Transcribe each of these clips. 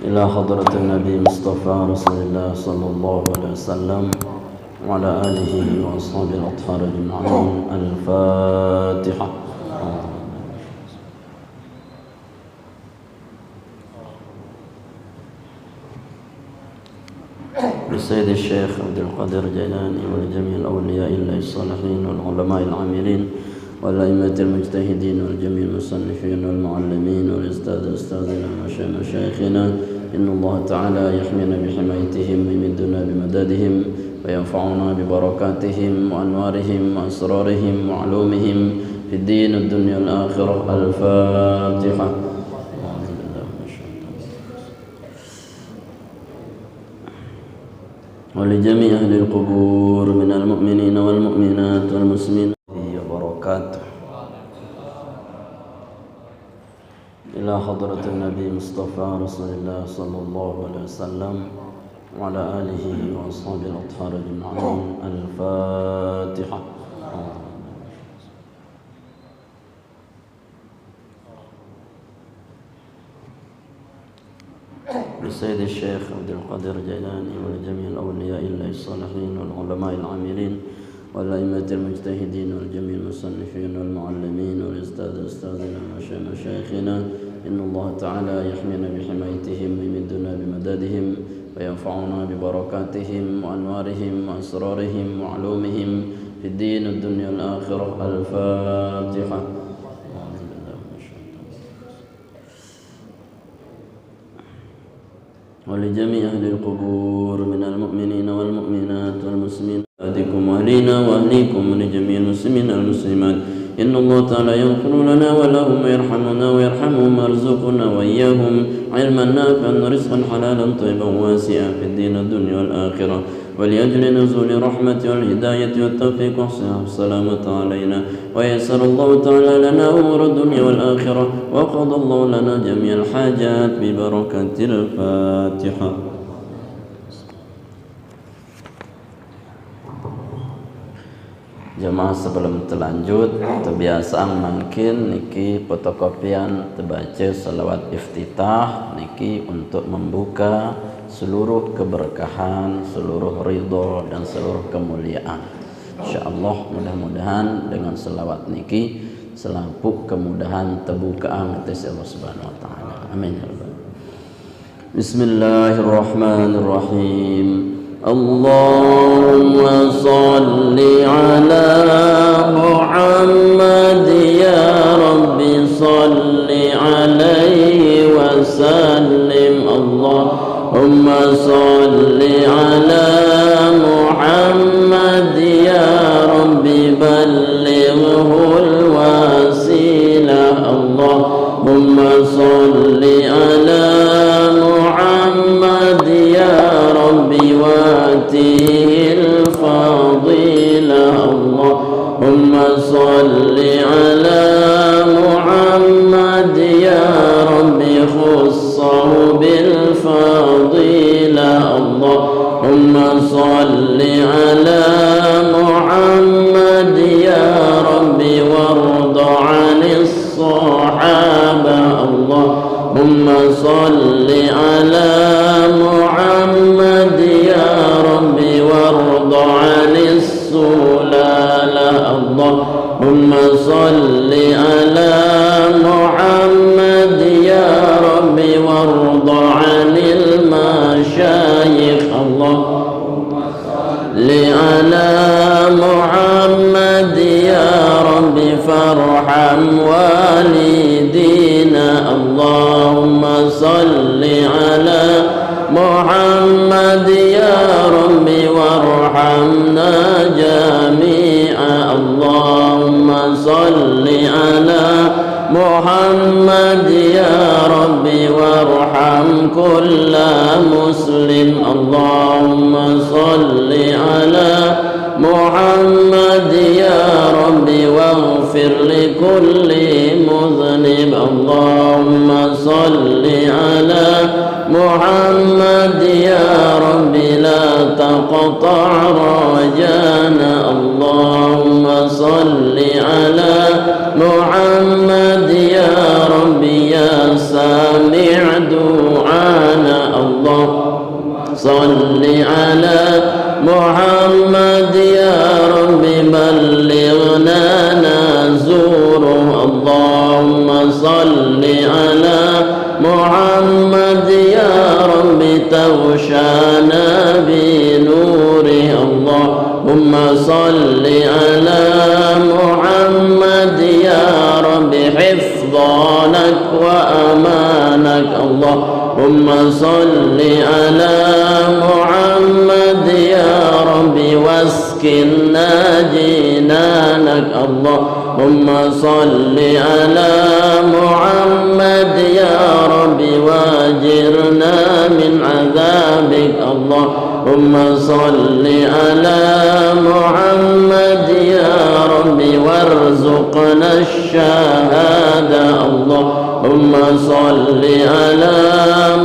إلى حضرة النبي مصطفى رسول الله صلى الله عليه وسلم وعلى آله وأصحابه الأطهار أجمعين. الفاتحة. لسيد الشيخ عبد القادر الجيلاني ولجميع الأولياء الله الصالحين والعلماء العاملين والأئمة المجتهدين والجميع المصنفين والمعلمين والأستاذنا ومشايخنا، إن الله تعالى يحمينا بحمايتهم ويمدنا بمدادهم وينفعنا ببركاتهم وأنوارهم وأسرارهم وعلومهم في الدين والدنيا والآخرة. الفاتحة. ولجميع أهل القبور من المؤمنين والمؤمنات والمسلمين وبركاته. إلى حضرة النبي مصطفى رسول الله صلى الله عليه وسلم وعلى آله وأصحابه الأطهار أجمعين. الفاتحة. لسيد الشيخ عبد القادر الجيلاني ولجميع الأولياء الله الصالحين والعلماء العاملين والأئمة المجتهدين والجميع المصنفين والمعلمين والأستاذنا ومشايخنا، إن الله تعالى يحمينا بحمايتهم ويمدنا بمدادهم وينفعنا ببركاتهم وأنوارهم وأسرارهم وعلومهم في الدين والدنيا والآخرة. الفاتحة. ولجميع أهل القبور من المؤمنين والمؤمنات والمسلمين أهدكم وأهلينا وأهليكم ولجميع المسلمين والمسلمات، إن الله تعالى يغفر لنا ولهم ويرحمنا ويرحمهم ويرزقنا وإياهم علما نافعا ورزقا حلالا طيبا واسعا في الدين والدنيا والآخرة، ولأجل نزول رحمة والهداية والتوفيق والسلامة علينا، ويسر الله تعالى لنا أمور الدنيا والآخرة، وقضى الله لنا جميع الحاجات ببركة الفاتحة. Jemaah sebelum terlanjut, kebiasaan mungkin niki fotokopian terbaca salawat iftitah niki untuk membuka seluruh keberkahan, seluruh ridho dan seluruh kemuliaan. Insyaallah mudah-mudahan dengan salawat niki selampuk kemudahan terbukaan atas Allah Subhanahu wa taala. Amin ya rabbal. Bismillahirrahmanirrahim. Allahumma salli ala Muhammad ya Rabbi salli alaihi wa sallim. Allahumma salli ala Muhammad ya Rabbi ballighul wasilah. Allahumma salli ala Muhammad ya Rabbi watihil fadilah. Allahumma salli ala Muhammad ya Rabbi khussahu bil fadilah. Allahumma salli ala Muhammad ya Rabbi warda 'anis sahaba. Allahumma salli ala Muhammad ya Rabbi warda 'anis sulalah. Allahumma salli ala Muhammad ya Rabbi warda 'anil masyayikh. Allahumma salli ala Muhammad ya Rabbi farham walidina. Allahumma salli ala Muhammad ya Rabbi warhamna jami'a. Allahumma salli ala Muhammad ya Rabbi warham kulla muslim. Allahumma salli ala Muhammad ya Rabbi waghfir li kulli mudhnib. Allahumma salli ala Muhammad ya Rabbi la taqta' rajana. Allahumma salli ala Muhammad ya Rabbi ya sami' du'ana. تغشانا بنوره. اللهم صل على محمد يا رب حفظانك وأمانك. اللهم صل على محمد يا رب واسكننا جنانك. اللهم صل على محمد يا رب واجرنا من عذابك. اللهم صل على محمد يا رب وارزقنا الشهادة. اللهم صل على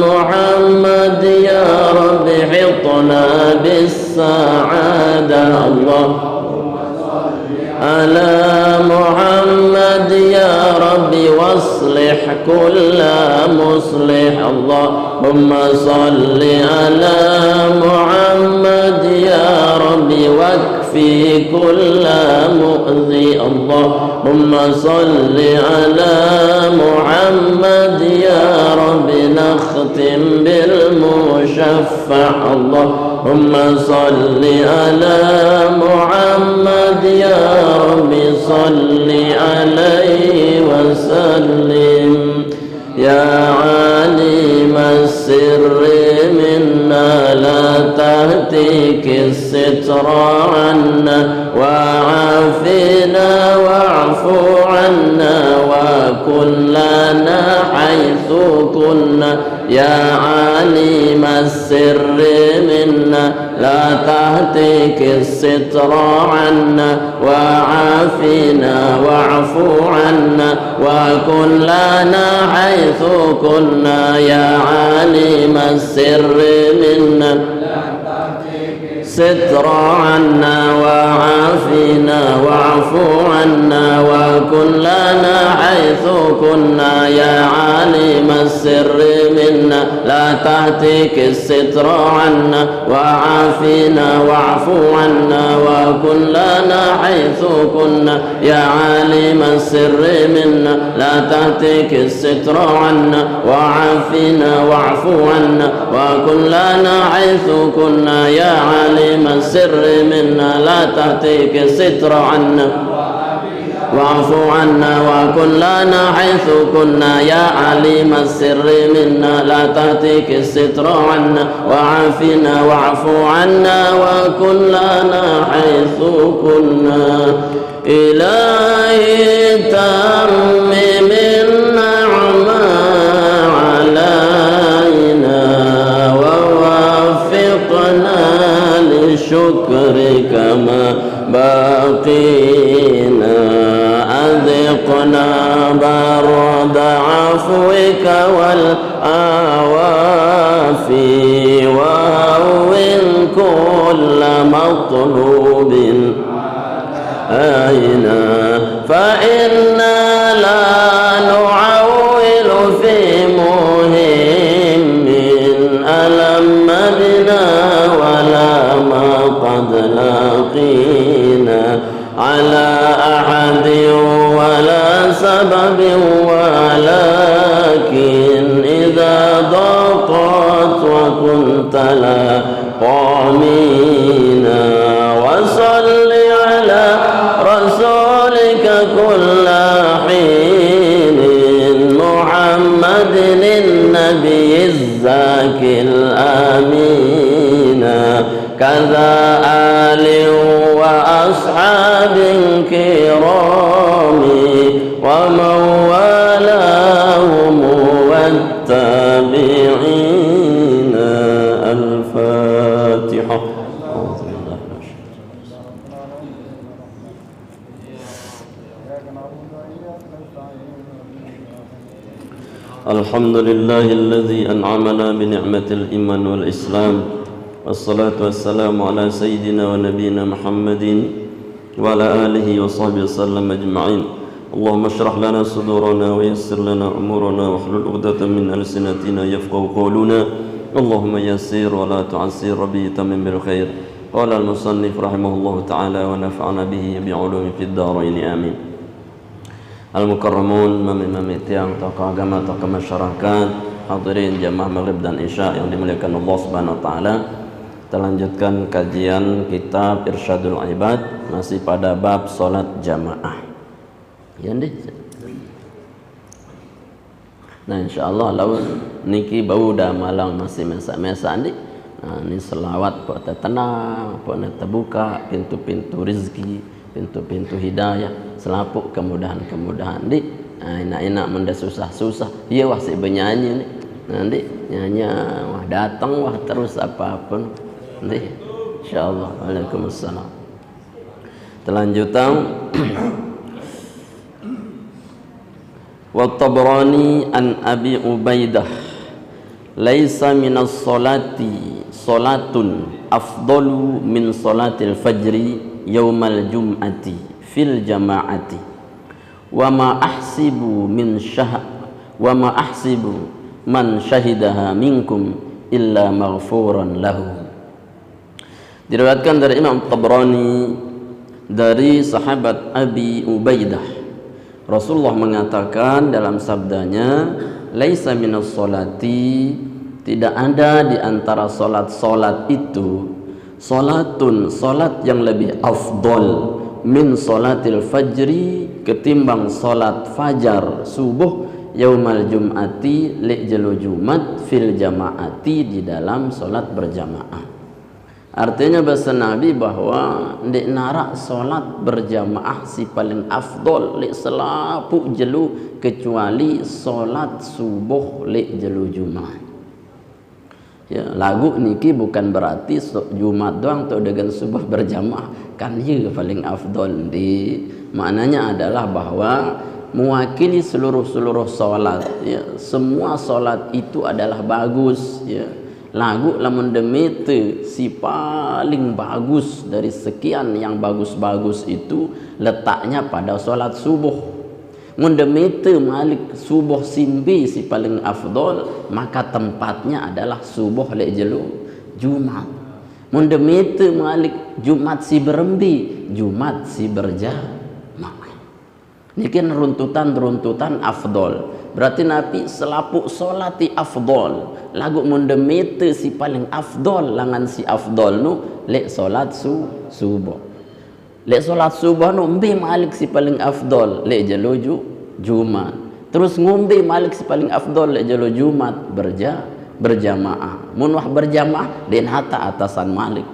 محمد يا رب حطنا بالسعادة. اللهم صل على محمد يا رب واصلح كل مصلح. اللهم صل على محمد يا رب واكفي كل مؤذي. اللهم صل على محمد يا رب نختم بالمشفع. اللهم صل على محمد يا رب صل عليه وسلم. يا عالم السر منا لا تهتك الستر عنا وعافنا واعف عنا وكن لنا حيث كنا. يا عالم السر منا لا تهتك الستر عنا وعافنا واعف عنا وكن لنا حيث كنا. يا عالم السر منا ستر عنا وعافنا واعف عنا وكن لنا حيث كنا. يا عالم السر منا لا تهتك الستر عنا وعافنا واعف عنا وكن لنا حيث كنا. يا عالم السر منا لا تهتك الستر عنا وعافنا واعف عنا وكن لنا حيث كنا. يا عالم السر منا لا تهتك الستر عنا واعف عنا وكن لنا حيث كنا. يا عليم السر منا لا تهتك الستر عنا وعافنا واعف عنا وكن لنا حيث كنا. إلهي تمم النعمة علينا ووفقنا لشكرك ما باقينا. أذقنا برد عفوك والآوافي وهون كل مطلوب آينا. فإنا لا نعول في مهم ألم بنا ولا ما قد لاقينا على أحد ولا سبب ولكن إذا ضاقت وكنت لا قامينا. وصل على رسولك كل حين محمد النبي الزاكي الآمين كذا آل وأصحاب كرام ومن والاهم والتابعين. الفاتحة. الحمد لله الذي أنعمنا بنعمة الإيمان والإسلام والصلاة والسلام على سيدنا ونبينا محمد وعلى آله وصحبه وسلم أجمعين. اللهم اشرح لنا صدورنا ويسر لنا أمورنا واحلل عقدة من ألسنتنا يفقهوا قولنا. اللهم يسر ولا تعسر ربي تمم بالخير. قال المصنف رحمه الله تعالى ونفعنا به بعلوم في الدارين آمين. Al-Mukarramun, mami-mami tiang tokoh agama, tokoh masyarakat, hadirin jamaah maghrib dan isya yang dimuliakan Allah Subhanahu wa taala. Kita lanjutkan kajian kitab Irsyadul Ibad, masih pada bab salat jamaah. Ya ndih. Nah insyaallah lawan niki bau dah malang masih mesa-mesa ndih. Nah ini selawat buat tenang, buat terbuka pintu-pintu rezeki, pintu-pintu hidayah, selapuk kemudahan-kemudahan ndih. Nah, enak-enak menda susah-susah dia wah si bernyanyi nih nanti nyanyi wah datang wah terus apapun nanti insyaallah. Waalaikumsalam. Lanjutan wa Tabrani an Abi Ubaidah laisa minas salati salatun afdalu min salatil fajri yaumal jum'ati fil jama'ati wa ma ahsibu man syahidaha minkum illa maghfuran lahu. Diriwayatkan dari Imam Tabrani dari sahabat Abi Ubaidah, Rasulullah mengatakan dalam sabdanya, laisa minas salati, tidak ada di antara salat itu salatun, salat yang lebih afdal min salatil fajri, ketimbang salat fajar subuh yaumal jum'ati li'jalu jumat fil jama'ati, di dalam salat berjamaah. Artinya bahasa Nabi bahwa ndik narak salat berjamaah si paling afdol li selapuk jelu kecuali salat subuh li'jalu jumat. Ya, lagu niki bukan berarti Jumat doang atau dengan subuh berjamaah kan ya paling afdol. Di maknanya adalah bahwa mewakili seluruh salat, ya, semua salat itu adalah bagus, ya. Lagu lamun demete si paling bagus dari sekian yang bagus-bagus itu letaknya pada salat subuh. Mundemete malik subuh simbi si paling afdol, maka tempatnya adalah subuh lejelu Jumat. Mundemete malik Jumat si berembi, Jumat si berjamaah. Ini runtutan afdol. Berarti Nabi selapuk solati afdol. Lagu mundemete si paling afdol, langan si afdol nu lek solat subuh. Lek solat subuh nu mbi malik si paling afdol lek jelu Jumat. Terus ngumbi malik si paling afdol lek jelu Jumat berjamaah. Mun wah berjamaah den hata atasan malik.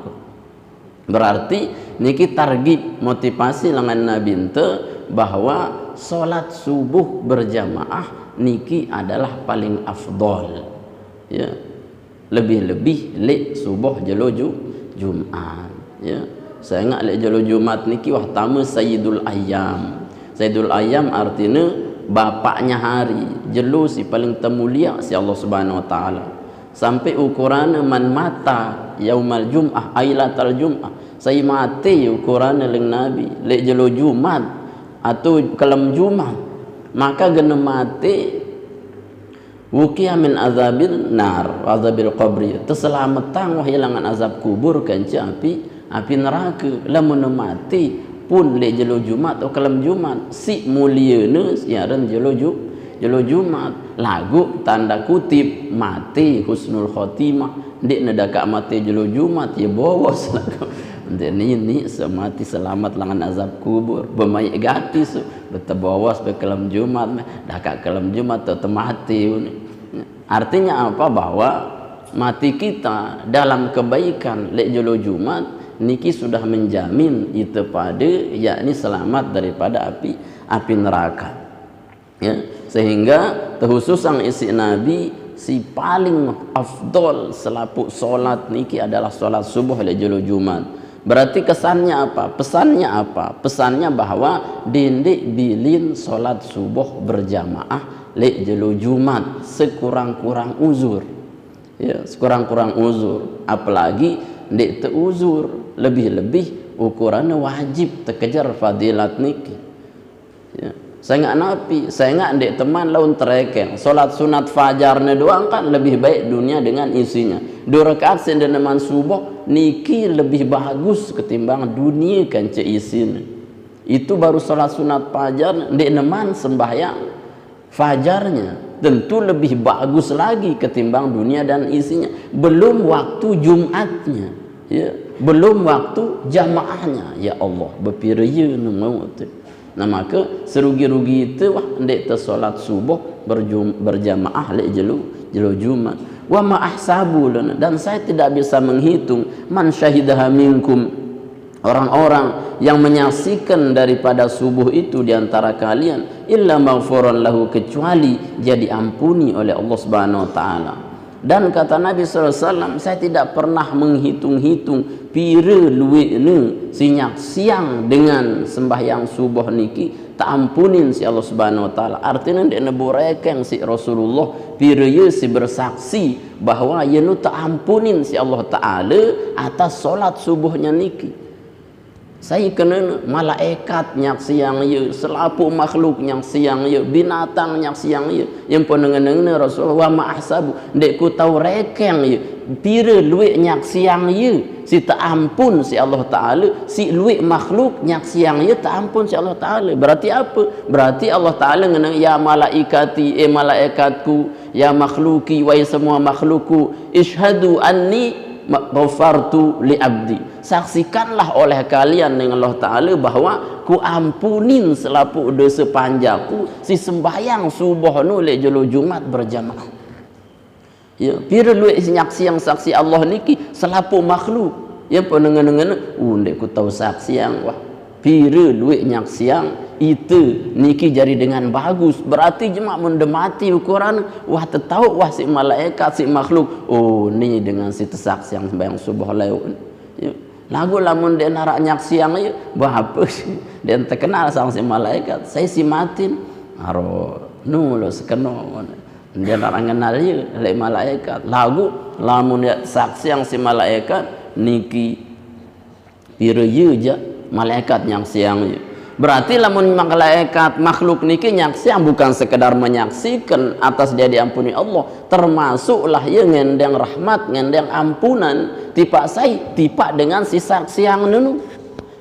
Berarti niki targib motivasi langan Nabi ente bahwa solat subuh berjamaah niki adalah paling afdol, ya, lebih-lebih lek subuh jelu Jumat, ya. Saya ingat lek jelu Jumat niki wah tamu Sayyidul Ayyam. Sayyidul Ayyam artinya bapaknya hari, jelu si paling temulia si Allah Subhanahu wa taala. Sampai ukuran man mata yaumal jum'ah ailatal jum'ah. Saya mati ukuran leng Nabi lek jelu Jumat atau kelam Jumat, maka gena mati wukiya min azabil nar wa azabil qabri, terselamatan wah hilangan azab kubur kanci api neraka. Lamun mati pun lek jelu Jumat atau kelam Jumat si mulieuna siaran jelu Jumat, lagu tanda kutip mati husnul khotimah ndik nedaka mati jelu Jumat ya bos lagu. Ini semati selamat langan azab kubur bermaik gatis bertebawas berkelam Jumat dah kak kelam Jumat atau mati. Artinya apa? Bahwa mati kita dalam kebaikan lek jelo Jumat niki sudah menjamin itu pada yakni selamat daripada api neraka, ya. Sehingga terkhusus sang isi Nabi si paling afdol selapuk solat niki adalah solat subuh lek jelo Jumat. Berarti kesannya apa? Pesannya apa? Pesannya bahwa dindik bilin solat subuh berjamaah lek jelu Jumat sekurang-kurang uzur, ya, sekurang-kurang uzur. Apalagi ndik teuzur, lebih-lebih ukurannya wajib terkejar fadilat niki, ya. Saya nggak napi, saya nggak ndek teman laun tereken solat sunat fajarnya doang kan lebih baik dunia dengan isinya. 2 rakaat sendeneman subuh niki lebih bagus ketimbang dunia kan isinya. Itu baru solat sunat fajar ndek neman sembahyang fajarnya. tentu lebih bagus lagi ketimbang dunia dan isinya. Belum waktu Jumatnya, ya, belum waktu jamaahnya. Ya Allah, berpiraya mau tu. Nah maka serugi-rugi itu wah ndek te solat subuh berjamaah lek jelu Jumat. Wa ma ahsabu lana, dan saya tidak bisa menghitung man syahidaha minkum, orang-orang yang menyaksikan daripada subuh itu di antara kalian, illa maghfuran lahu, kecuali jadi ampuni oleh Allah Subhanahu wa taala. Dan kata Nabi SAW, saya tidak pernah menghitung-hitung pira luwek ni sinyak siang dengan sembahyang subuh niki tak ampunin si Allah Subhanahu wa taala. Artinya dia neburekeng si Rasulullah pira ye si bersaksi bahawa ye nu tak ampunin si Allah taala atas solat subuhnya niki. Saya kena malaikat nyak siang ye, selapu makhluk nyak siang ye, binatang nyak siang ye. Yang pun dengan Rasulullah wa ma'ahsabu, dek ku tahu rekeng ye pira luik nyak siang ye si tak ampun si Allah taala, si luik makhluk nyak siang ye tak ampun si Allah taala. Berarti apa? Berarti Allah taala ngenang ya malaikati, malaikatku, ya makhluki, wahai semua makhlukku, ishhadu anni ghafartu li abdi, saksikanlah oleh kalian dengan Allah Ta'ala bahawa ku ampunin selapu dosa panjaku si sembahyang subuh nu lek jolo Jumat berjamaah. Ya, pira luik nyaksi yang saksi Allah niki selapu makhluk. Ya penengen-nengen ndek ku tahu saksi yang wah pira luik nyaksi yang itu niki jadi dengan bagus. Berarti jemaah mendemati ukuran wah tahu wah si malaikat si makhluk, oh ni dengan si tersaksi yang sembahyang subuh lewat ya. Lagu lamun dia narak nyak siang ya apa sih dia terkenal sama si malaikat, saya si matin aro nu lo sekeno dia narak kenal ya lek malaikat. Lagu lamun dia saksi yang si malaikat niki pira ye je malaikat yang siang ya. Berarti lamun malaikat makhluk niki nyaksiang bukan sekedar menyaksikan atas dia diampuni Allah, termasuklah ya ngendeng rahmat, ngendeng ampunan. Tipak saya tipak dengan si saksiang nu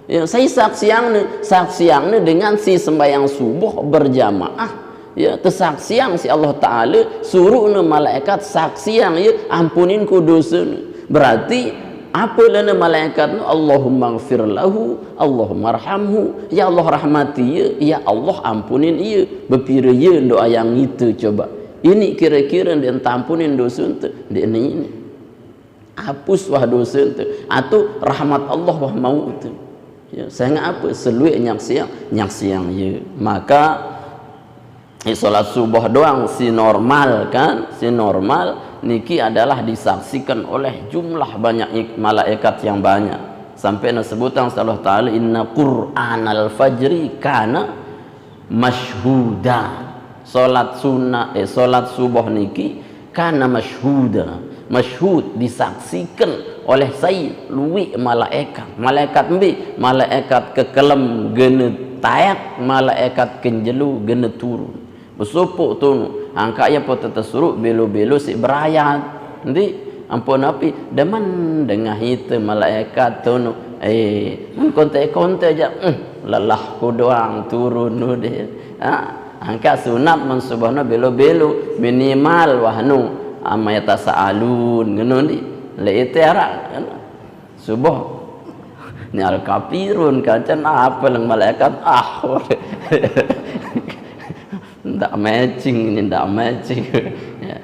ya, saya saksiang dengan si sembahyang subuh berjamaah ya, tersaksiang si Allah taala suruh malaikat saksiang ya ampunin ku dosa. Berarti apa lana malaikat nu Allahumma ighfir lahu, Allahumma arhamhu, ya Allah rahmati ya, ya Allah ampunin ia. Berpira ya doa yang itu coba. Ini kira-kira dia ampunin dosa tu, dia ini hapus wah dosa tu atau rahmat Allah wah mau tu. Ya, saya apa seluik nyak siang ya. Maka solat subuh doang si normal kan, si normal niki adalah disaksikan oleh jumlah banyak malaikat yang banyak. Sampai sebutan Allah taala inna qur'anal fajri kana masyhuda. Salat sunnah salat subuh niki kana masyhuda. Masyhud disaksikan oleh saya luwi malaikat. Malaikat mbi malaikat kekelem gene tayak, malaikat kenjelu gene turun. Bersupuk tu angka ya pot tersuruh belo-belo si berayat nanti ampun api demen dengan itu malaikat tu mun konte-konte aja lelah ku doang turun nu deh angka sunat mun subhana belo-belo minimal wahnu amayata saalun ngono ni le itera subuh ni al kafirun kacan apa lang malaikat ndak matching ini ndak matching ya.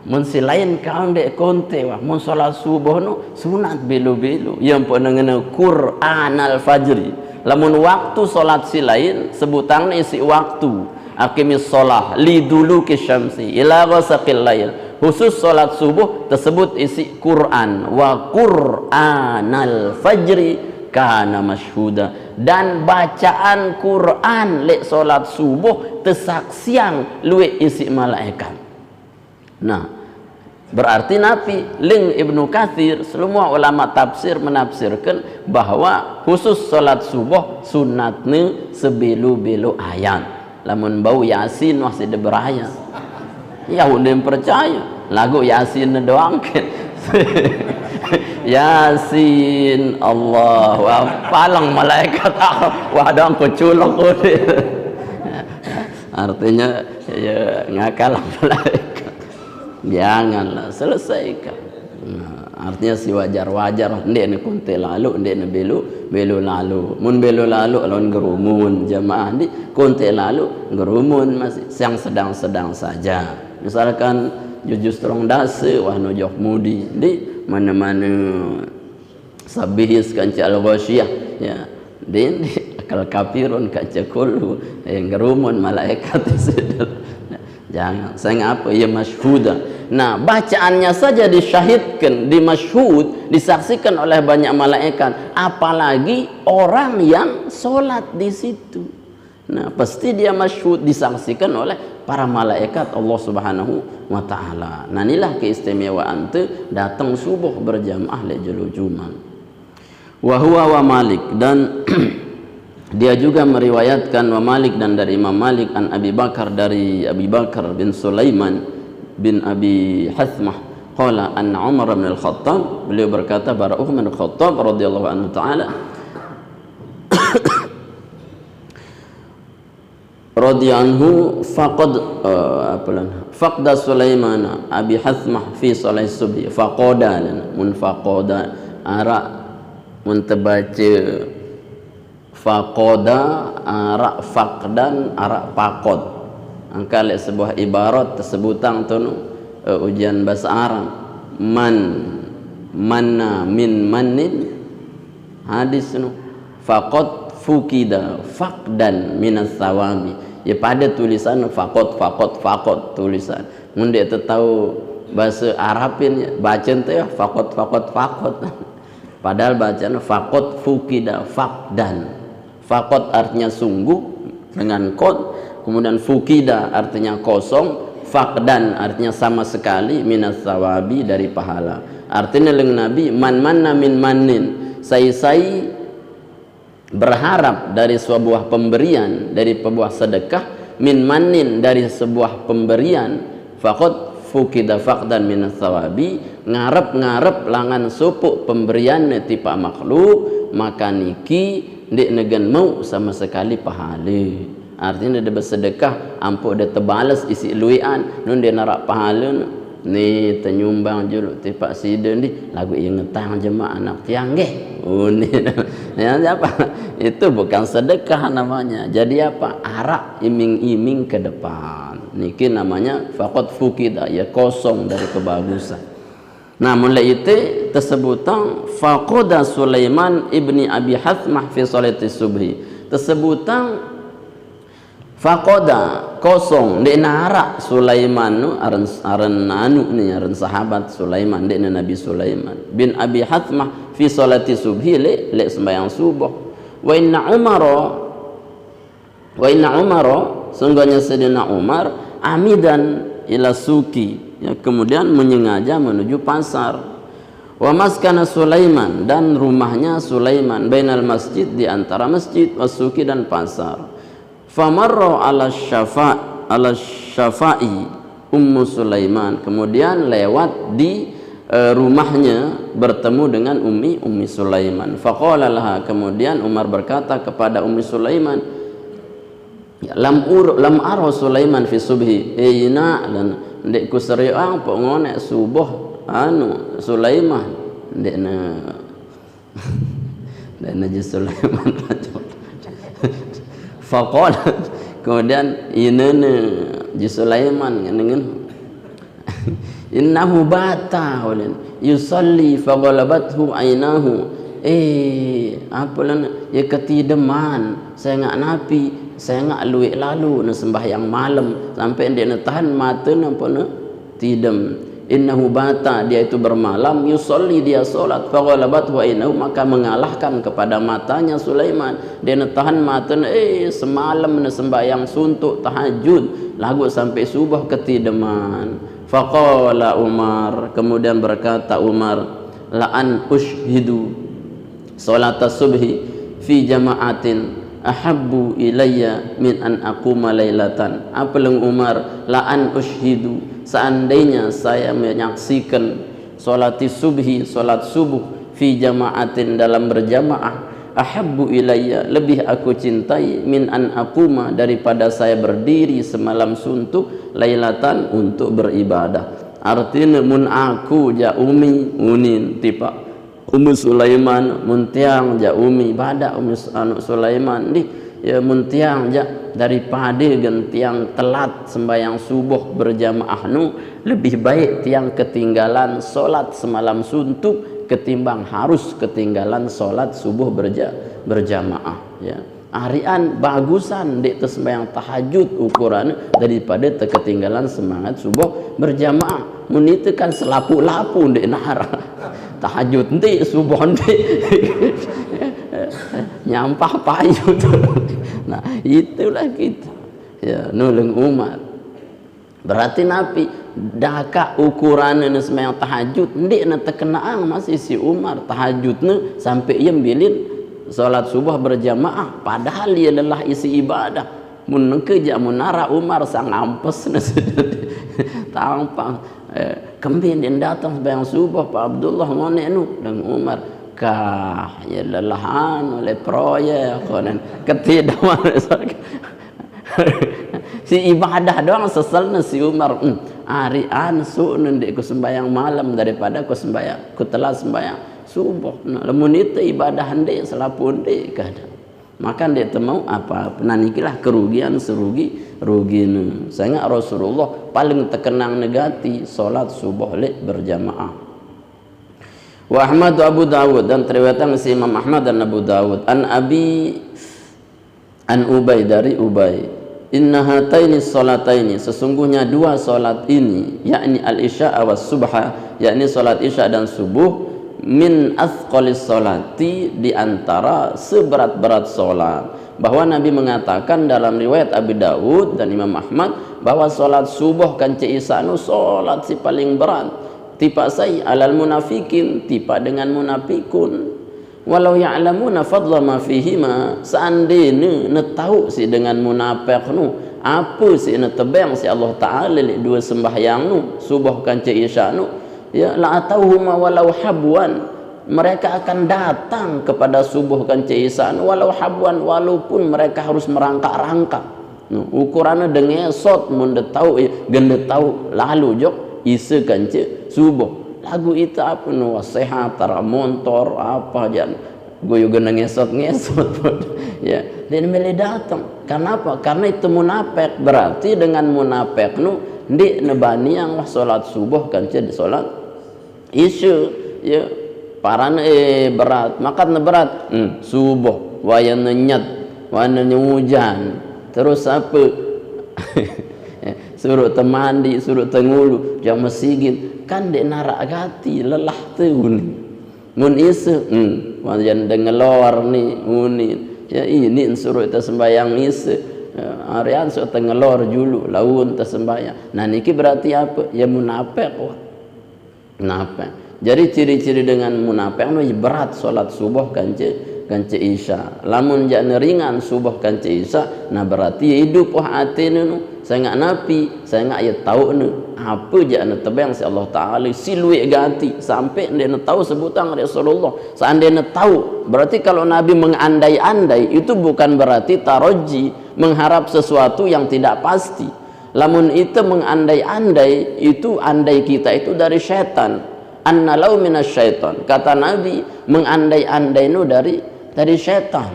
Mun si lain kau dek konte wah mun salat subuh nu sunat belu-belu yang pun dengan Quran al-fajri. Lamun waktu salat si lain sebutan isi waktu aqimis shalah liduluki syamsi ila ghasaqil lail. Khusus salat subuh tersebut isi Quran wa Qur'anal fajri kana masyhuda, dan bacaan Quran lek solat subuh tersaksiang luwek isi malaikat. Nah, berarti Nabi ling Ibnu Katsir semua ulama tafsir menafsirkan bahawa khusus solat subuh sunatnya sebelu-belu ayat. Lamun bau Yasin masih ada berayat. Ya udah percaya lagu Yasin doang Yasin Allah wah palang malaikat wah dong keculok artinya ya ngakal malaikat. Janganlah, selesaikan. Artinya si wajar-wajar ndek kunte lalu, ndek belu lalu. Mun belu lalu lawan gerumun jamaah di kunte lalu gerumun masih yang sedang-sedang saja. Misalkan jujus terong dase wah nujok mudi di mana-mana sabihis kanca al-ghasyiyah ya. Di akal kafirun kanca kullu yang gerumun malaikat sedang. Jangan, saya apa ya masyhuda. Nah, bacaannya saja disyahidkan, dimasyhud, disaksikan oleh banyak malaikat, apalagi orang yang sholat di situ. Nah, pasti dia masyhud, disaksikan oleh para malaikat Allah Subhanahu wa taala. Nah, inilah keistimewaan tu datang subuh berjamaah lejul juman. Wa huwa wa Malik, dan dia juga meriwayatkan wa Malik dan dari Imam Malik an Abi Bakar, dari Abi Bakar bin Sulaiman bin Abi Hathmah qala anna Umar bin Al-Khattab, beliau berkata bara Umar bin Al-Khattab radhiyallahu anhu taala radhiyallahu faqda Sulaiman Abi Hathmah fi salat subhi faqada mun faqada ara mun terbaca faqada arak faqdan arak pakod angkal sebuah ibarat tersebutang tu ujian bahasa Arab manna min manin hadis nu faqad fukida faqdan minas sawabi ya pada tulisan faqad tulisan mun dia tahu bahasa Arabin bacaan tu ya faqad padahal bacaan faqad fukida faqdan. Faqad artinya sungguh dengan qad, kemudian fukida artinya kosong, faqdan artinya sama sekali, minas sawabi dari pahala. Artinya leng Nabi manna min manin, saya berharap dari sebuah pemberian, dari sebuah sedekah, min manin dari sebuah pemberian, faqad fukida faqdan minas sawabi, ngarep langan supuk pemberian tipa makhluk, maka niki ndek negan mau sama sekali pahala. Artinya dia bersedekah ampuh dia terbalas isi luian nun dia narak pahala ni tenyumbang juluk tipak siden ni lagu yang ngetang jemaah anak tiang nggih. Oh ni ya apa itu bukan sedekah namanya. Jadi apa arak iming-iming ke depan niki namanya faqad fukida ya kosong dari kebagusan. Nah, mulai itu tersebutan faqada Sulaiman ibni Abi Hathmah fi salati subhi. Tersebutan faqada kosong di nara Sulaiman nu aran anu ni aran sahabat Sulaiman di Nabi Sulaiman bin Abi Hathmah fi salati subhi le sembahyang subuh. Wa inna Umar sungguhnya Sayyidina Umar amidan ila suki ya, kemudian menyengaja menuju pasar. Wa maskana Sulaiman, dan rumahnya Sulaiman bainal masjid, di antara masjid wasuki dan pasar. Famarra ala syafa'i ummu Sulaiman, kemudian lewat di rumahnya bertemu dengan Ummi Sulaiman. Faqala laha, kemudian Umar berkata kepada Ummi Sulaiman, ya, lam ara Sulaiman fi subhi, ina dan ndek ku seriang pengonek subuh anu Sulaiman ndekna ji Sulaiman faqala, kemudian inana ji Sulaiman dengan innahu bata yusalli faghalabathu ainahu apalan ya ketideman saya ngak napi saya ngak luik lalu na sembahyang malam sampai dia na tahan mata nampak na tidam. Innahu bata, dia itu bermalam, yusolli, dia solat, faghalabathu ainahu, maka mengalahkan kepada matanya Sulaiman. Dia na tahan mata na semalam na sembahyang suntuk tahajud lagu sampai subuh ketidaman. Faqala Umar, kemudian berkata Umar, la'an ushhidu salata subhi fi jama'atin ahabbu ilayya min an aquma lailatan. Apaleng Umar, la'an ushhidu, seandainya saya menyaksikan salati subhi, salat subuh, fi jama'atin, dalam berjamaah, ahabbu ilayya, lebih aku cintai, min an aquma, daripada saya berdiri semalam suntuk, lailatan, untuk beribadah. Artinya mun aku ja umi unin tipa Ummu Sulaiman muntiang ja umi badak Ummu Sulaiman di ya muntiang ja daripada gentiang telat sembahyang subuh berjamaah nu, lebih baik tiang ketinggalan solat semalam suntuk ketimbang harus ketinggalan solat subuh berjamaah ya. Harian bagusan dek sembahyang tahajud ukuran daripada ketinggalan semangat subuh berjamaah. Mun itu kan selapu-lapu dek nara tahajud nanti subuh nanti nyampah payu tu. Nah itulah kita ya nulung umat. Berarti Nabi daka ukuran ini sembahyang tahajud ndik na terkenaan masih si Umar tahajudnya sampai ia bilin salat subuh berjamaah, padahal ia lelah isi ibadah. Mun kerja munara Umar sang ampes tampang kembin dia datang sembahyang subuh Pak Abdullah ngone nu dan Umar kah ya lelahan oleh proyek konen ketidaman si ibadah doang seselna si Umar hari ansu ndek ku sembahyang malam daripada ku sembahyang ku telah sembahyang subuh. Nah, lamun itu ibadah ndek selapun ndek kada. Maka ndek temau apa penanikilah kerugian serugi nu. Sehingga Rasulullah paling terkenang negati salat subuh lek berjamaah. Wa Ahmad Abu Dawud, dan riwayatan si Imam Ahmad dan Abu Dawud an Ubay dari Ubay, inna hataini salataini, sesungguhnya dua salat ini, yakni al-isya was subha, yakni salat isya dan subuh, min athqalis salati, di antara seberat-berat salat. Bahwa Nabi mengatakan dalam riwayat Abi Dawud dan Imam Ahmad bahwa salat subuh kan isanu salat si paling berat. Tipa sai alal munafikin, tipa dengan munafikun. Walau ya'lamuna fadla ma fihima, seandainya ne tahu si dengan munafik nu apa si ne tebang si Allah Taala li dua sembahyang nu subuh kan isya nu ya la atauhuma walau habwan, mereka akan datang kepada subuh kan isya nu walau habwan, walaupun mereka harus merangkak-rangkak. Ukurannya dengan sot mun de tahu gende tahu lalu jok isa kan subuh. Lagu itu apa nu sehat tara motor apa jan goyo gena ngesot ya dan mele datang. Kenapa? Karena itu munafik. Berarti dengan munafik nu ndik nebani yang salat subuh kan di salat isya ya parana berat makan berat subuh wayan nyet wayan hujan terus apa suruh temandi suruh tengulu jam mesigin kan dek narak gati lelah tuh mun isa wajan dengelor ni uni ya ini suruh kita sembahyang isa harian suruh tengelor julu laun tersembahyang. Nah niki berarti apa ya munafik munafik. Jadi ciri-ciri dengan munafik nu berat salat subuh kance isya. Lamun jangan ringan subuh kance isya, nah berarti hidup wah atene nu saya nggak napi, saya nggak ya tahu nu apa jangan tebang si Allah Taala silui ganti sampai dia tahu sebutan Rasulullah. Seandainya tahu, berarti kalau Nabi mengandai-andai itu bukan berarti taroji mengharap sesuatu yang tidak pasti. Lamun itu mengandai-andai itu andai kita itu dari syaitan. Annalau minasyaiton. Kata Nabi mengandai-andai nu dari syaitan.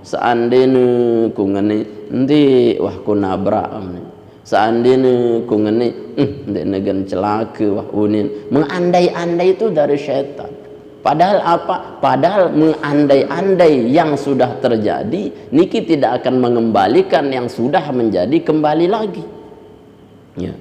Seandainya ku ngene ndi wah ku nabrak seandainya ku ngene ndek negen celaka wah unin. Mengandai-andai itu dari syaitan. Padahal apa? Padahal mengandai-andai yang sudah terjadi niki tidak akan mengembalikan yang sudah menjadi kembali lagi. Ya.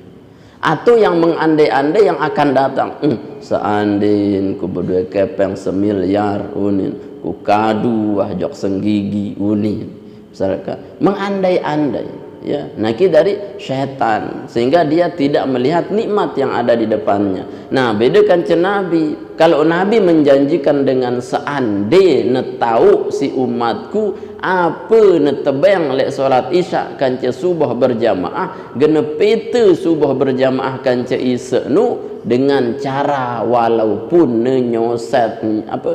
Atau yang mengandai-andai yang akan datang seandainya ku berdua kepeng semiliar unin ku kadu wah jok senggigi unin misalkan mengandai-andai ya naki dari syaitan sehingga dia tidak melihat nikmat yang ada di depannya. Nah bedakan Nabi, kalau Nabi menjanjikan dengan seandainya tahu si umatku apa netebang lek salat isya kanca subuh berjamaah genep itu subuh berjamaah kanca isya nu dengan cara walaupun nyoset apa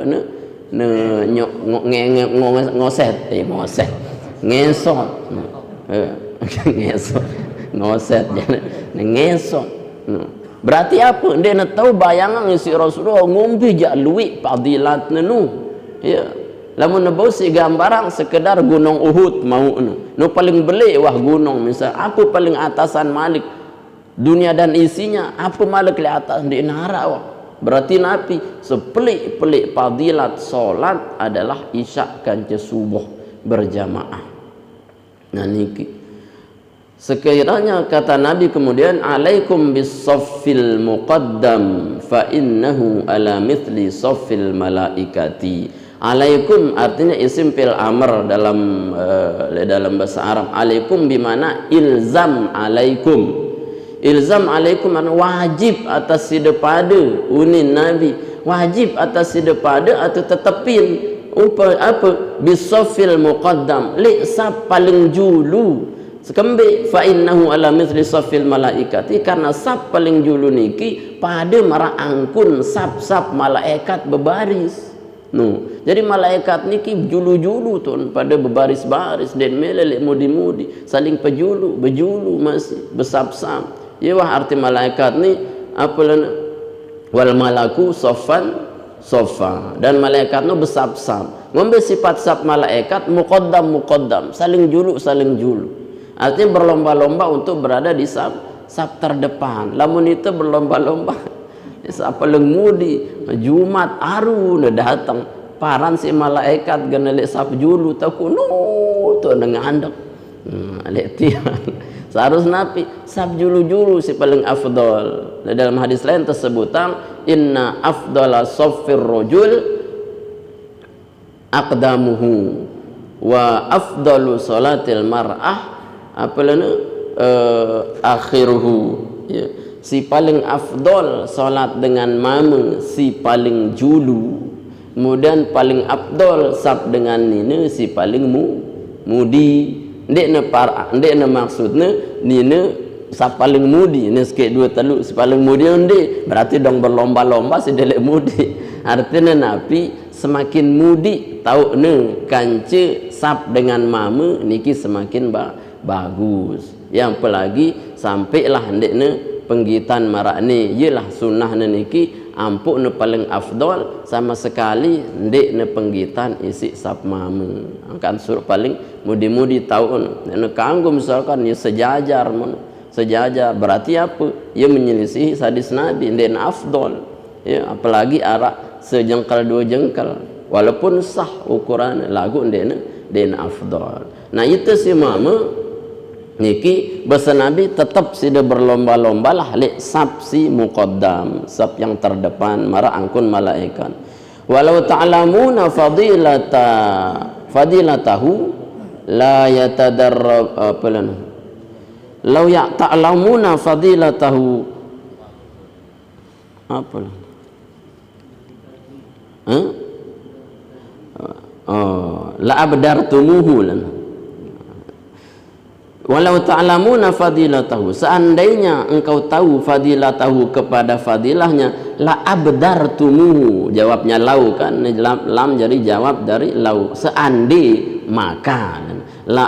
ngoset ngesot ngesot ngoset ngesot. Berarti apa? Dia nak tahu bayangan si Rasulullah ngombe jak luik fadilat nu. Ya. Lamun nebau si gambaran sekedar gunung Uhud mau nu paling belik wah gunung misal apa paling atasan Malik dunia dan isinya apa Malik di atas di neraka wah. Berarti Nabi sepelik-pelik fadilat solat adalah isya kanca subuh berjamaah. Nah niki sekiranya kata Nabi kemudian alaikum bis-saffil muqaddam fa innahu ala mithli saffil malaikati. Alaikum artinya isim fil amr dalam bahasa Arab. Alaikum bimana ilzam alaikum. Ilzam alaikum makna wajib atas sida pada unin Nabi, wajib atas sida pada atau tetepin apa bis-saffil muqaddam li sab paling julu. Sekembe fa innahu ala mithli saffil malaikati karena sab paling julu niki pada mara angkun sab-sab malaikat berbaris. Jadi malaikat niki julu-julu tuh pada berbaris-baris dan melelek mudi-mudi saling bejulu masih besab-sab. Ya wah arti malaikat ni apalah wal malaku soffan soffa dan malaikat nu besab-sab. Ngombe sifat sab malaikat muqaddam saling julu. Artinya berlomba-lomba untuk berada di sab terdepan. Lamun itu berlomba-lomba sab paling mudi Jumat aru datang paran si malaikat genelek sab julu taku tu dengan andek. Letian seharusnya Nabi sab julu si paling afdal. Dalam hadis lain tersebutan inna afdala saffir rajul aqdamuhu wa afdalu salatil mar'ah akhiruhu. Ya. Si paling afdal salat dengan mama si paling julu, kemudian paling afdal sab dengan nina si paling mudi. Ndek maksudnya nina sab paling mudi ni sikit dua teluk si paling mudi ndek berarti dong berlomba-lomba si delek mudi. Artinya Nabi semakin mudi tahu ne kanca sab dengan mama niki semakin bagus. Yang apalagi sampailah ndekne penggitan marak ni ialah sunnah niki ampuk ne paling afdal sama sekali ndekne penggitan isi sab mama. Angkan sur paling mudi-mudi tahun ne kanggo misalkan ya sejajar berarti apa? Ia menyelisihi hadis Nabi ndekne afdal. Ya apalagi arak sejengkal dua jengkal walaupun sah ukuran lagu ndekne afdal. Nah itu si mama niki bahasa Nabi tetap sida berlomba-lomba lah li sab si muqaddam sab yang terdepan mara angkun malaikat. Walau ta'lamuna fadilatahu la yatadarrab apalan law ya ta'lamuna fadilatahu apalah la abdartumuhu lana. Walau ta'lamuna fadilatahu seandainya engkau tahu fadilatahu kepada fadilahnya la abdartumuhu jawabnya lau kan lam jadi jawab dari lau seandi maka la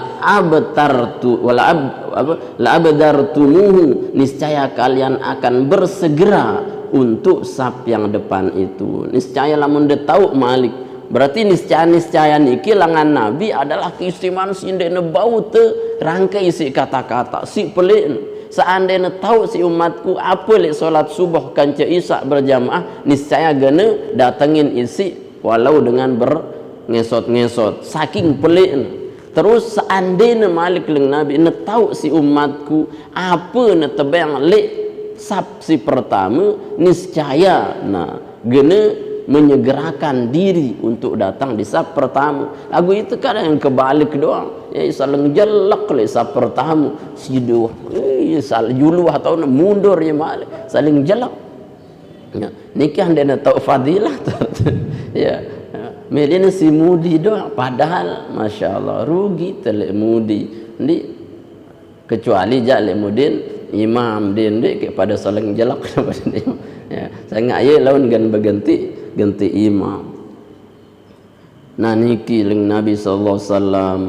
abdartumuhu niscaya kalian akan bersegera untuk sab yang depan itu. Niscaya lamun de tahu Malik berarti niscaya niki langan Nabi adalah keistimewaan sindene bau te rangkai isi kata-kata si pelik. Seandainya tahu si umatku apa lek solat subuh kanca isya berjamaah niscaya gene datengin isi walau dengan berngesot-ngesot saking pelik. Terus seandainya Malik leng Nabi ne tahu si umatku apa ne tebang lek sab si pertama niscaya nah gene menyegerakan diri untuk datang di sab pertama. Lagu itu kan yang kebalik doang. Ya saling jelek le sab pertama. Sido sal julu atau mundur ya Malik. Saling jelek. Ya, nikah dia tahu fadilah. Ya. Melina si mudi doang padahal masya-Allah rugi telek mudi. Ni kecuali jale mudin imam din kepada saling jelek kepada dia. Ya, saya ngaya lawan gan berganti imam. naniki ling Nabi sallallahu alaihi wasallam.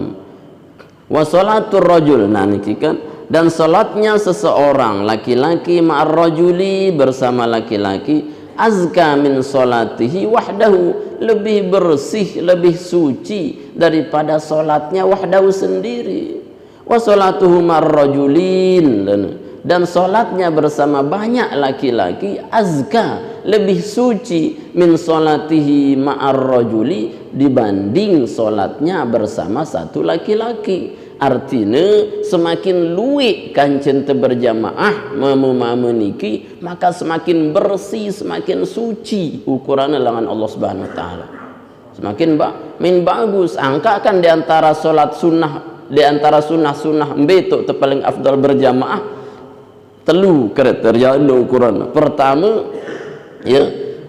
Wa salatur rajul naniki kan, dan salatnya seseorang laki-laki ma'ar rajuli bersama laki-laki azka min salatihi wahdahu, lebih bersih, lebih suci daripada salatnya wahdahu sendiri. Wa salatuhu ma'ar rajulin, dan salatnya bersama banyak laki-laki azka, lebih suci min salatihi ma'ar rajuli, dibanding salatnya bersama satu laki-laki. Artinya semakin luwih kancen berjamaah mamu niki, maka semakin bersih, semakin suci ukurannya lengan Allah Subhanahu wa taala. Semakin bagus. Angkakan di antara salat sunnah, di antara sunnah-sunnah betul paling afdal berjamaah telu kriteria ukuran.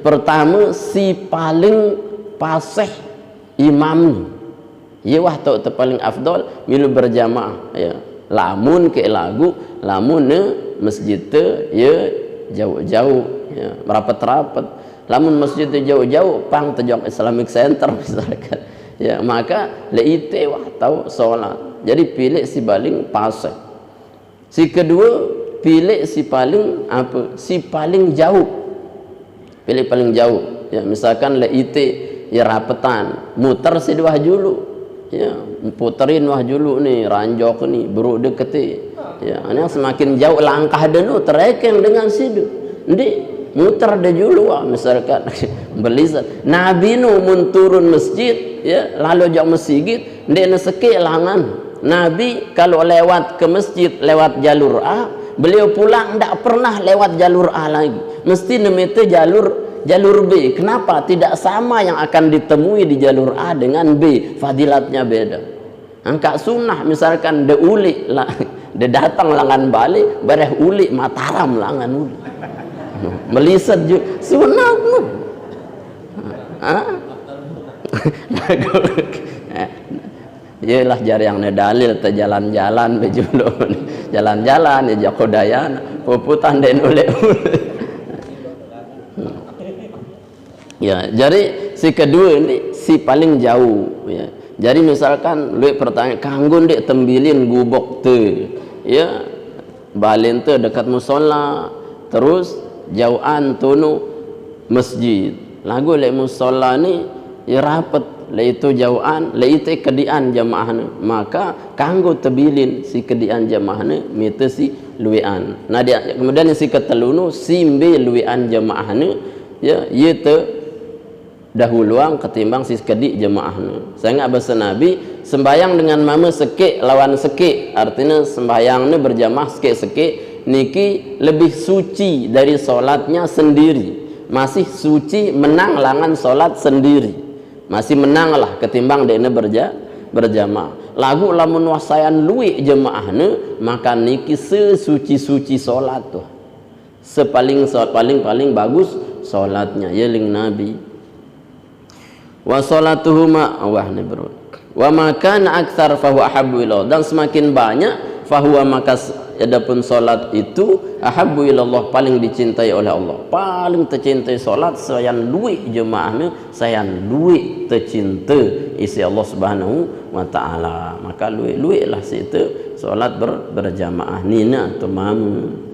Pertama si paling fasih imam, ya wah tau paling afdal milu berjamaah ya. Lamun ke lagu, lamun masjid te ya jauh-jauh ya, rapat-rapat. Lamun masjid te jauh-jauh pang tejok Islamic Center misalkan ya, maka leite wah tau salat. Jadi pilih si paling fasih. Si kedua pilih si paling apa? Si paling jauh. Pilih paling jauh. Ya, misalkan leite ya rapetan, muter si dua julu. Ya, puterin wah julu nih, ranjok nih, buruk deket. Ya, ini semakin jauh langkah denu terekeng dengan sidu. Ndi muter de julu wah misalkan belisat. Nabi nu mun turun masjid ya, lalu jauh masjid, ndek neseke langan. Nabi kalau lewat ke masjid lewat jalur A, beliau pulang tidak pernah lewat jalur A lagi, mesti nemete jalur B. Kenapa? Tidak sama yang akan ditemui di jalur A dengan B, fadilatnya beda. Angka sunnah misalkan de uli lah, de datang langan balik bareh uli Mataram langan uli melisat juga sunnah nu. Yalah jari yang dalil te jalan-jalan bejulo jalan-jalan ya jakodayan puputan den ule. Ya, jadi si kedua ini si paling jauh ya. Jadi misalkan lu pertanyaan kanggo ndek tembilin gubok te ya, balin te dekat musola, terus jauhan tunu masjid. Lagu lek musola ni ya rapet, lek itu jauhan, lek itu kedian jamaahna, maka kanggo tebilin si kedian jamaahna mite si luwean. Nah dia kemudian si ketelunu simbe luwean jamaahna ya, ieu teu dahuluan ketimbang si kedi jamaahna. Saya nggak bahasa Nabi sembayang dengan mama seke lawan seke, artinya sembayangnya berjamaah seke niki lebih suci dari solatnya sendiri. Masih suci menang langan solat sendiri, masih menang lah ketimbang dene berjamaah. Lagu lamun wasayan luwi jamaahna, maka niki sesuci-suci solat tuh, paling bagus solatnya ya ling Nabi. Wa salatuhuma wah ni bro. Wa makan aktsar fa huwa ahabbu ilallah, dan semakin banyak fahuwa maka adapun salat itu ahabbu ilallah, paling dicintai oleh Allah, paling tercintai salat sayan duit jemaahnya, sayan duit tercinta isi Allah Subhanahu wa taala. Maka luit lah situ salat berjamaah nina atau mamu.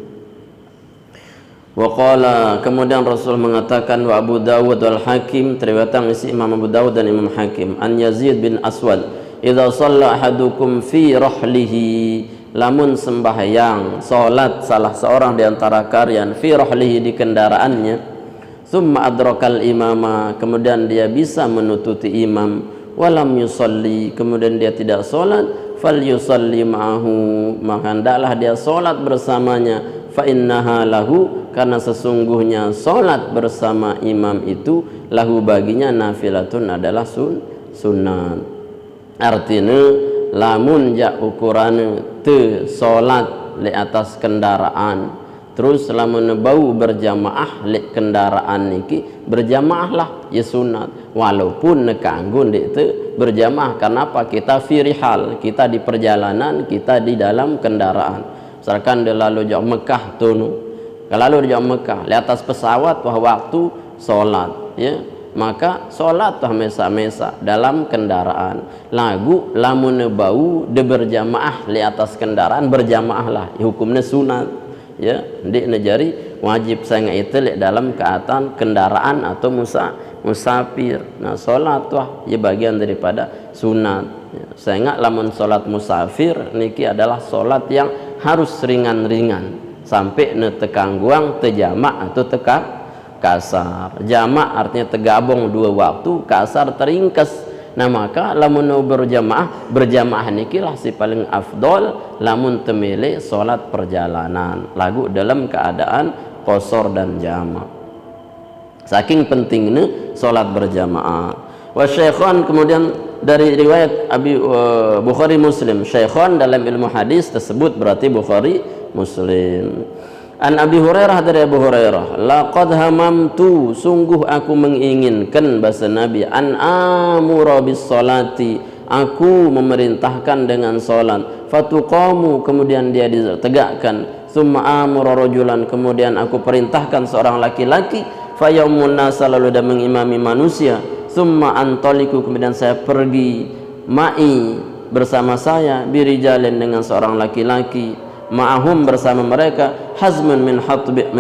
Wa qala, kemudian Rasul mengatakan, wa Abu Dawud wal Hakim, riwayat isi Imam Abu Dawud dan Imam Hakim, an Yazid bin Aswad, idza shalla ahadukum fi rahlihi, lamun sembahyang salat salah seorang di antara kalian fi rahlihi di kendaraannya, summa adrakal imama, kemudian dia bisa menututi imam, walam yusalli, kemudian dia tidak salat, fal yusalli ma'ahu, maka hendaklah dia salat bersamanya, fa innaha lahu, karena sesungguhnya salat bersama imam itu lahu baginya nafilatun, adalah sunat. Artinya lamun ja ukuran te salat le atas kendaraan, terus lamun bau berjamaah le kendaraan niki berjamaah lah ya sunat, walaupun nekanggo ndek te berjamaah. Kenapa? Kita fi rihal, kita di perjalanan, kita di dalam kendaraan. Misalkan dia lalu jauh Mekah tunu, kalau lalu jauh Mekah di atas pesawat wah waktu salat ya, maka solat tah mesa-mesa dalam kendaraan lagu lamun bau de berjamaah li atas kendaraan berjamaah lah hukumnya sunat ya ndik nejari wajib saya itu dalam keadaan kendaraan atau musafir. Nah solat tuh ya bagian daripada sunat ya. Saya ingat lamun solat musafir niki adalah solat yang harus ringan-ringan sampai ne tekangguang tejamak atau teka kasar. Jamak artinya tegabung dua waktu, kasar teringkas. Nah maka lamun berjamaah niki lah si paling afdol lamun temile solat perjalanan lagu dalam keadaan qasar dan jamak. Saking pentingnya solat berjamaah. Wa syaikhan, kemudian dari riwayat Bukhari Muslim, syaikhan dalam ilmu hadis tersebut berarti Bukhari Muslim. An Abi Hurairah, dari Abu Hurairah, laqad hamamtu, sungguh aku menginginkan bahasa Nabi, an amura bis salati, aku memerintahkan dengan salat, fatuqamu, kemudian dia ditegakkan, summa amura rajulan, kemudian aku perintahkan seorang laki-laki, fayamun nasa, lalu dia mengimami manusia, summa antaliku, kemudian saya pergi, ma'i, bersama saya, birijalin, dengan seorang laki-laki, ma'ahum, bersama mereka, hazmun min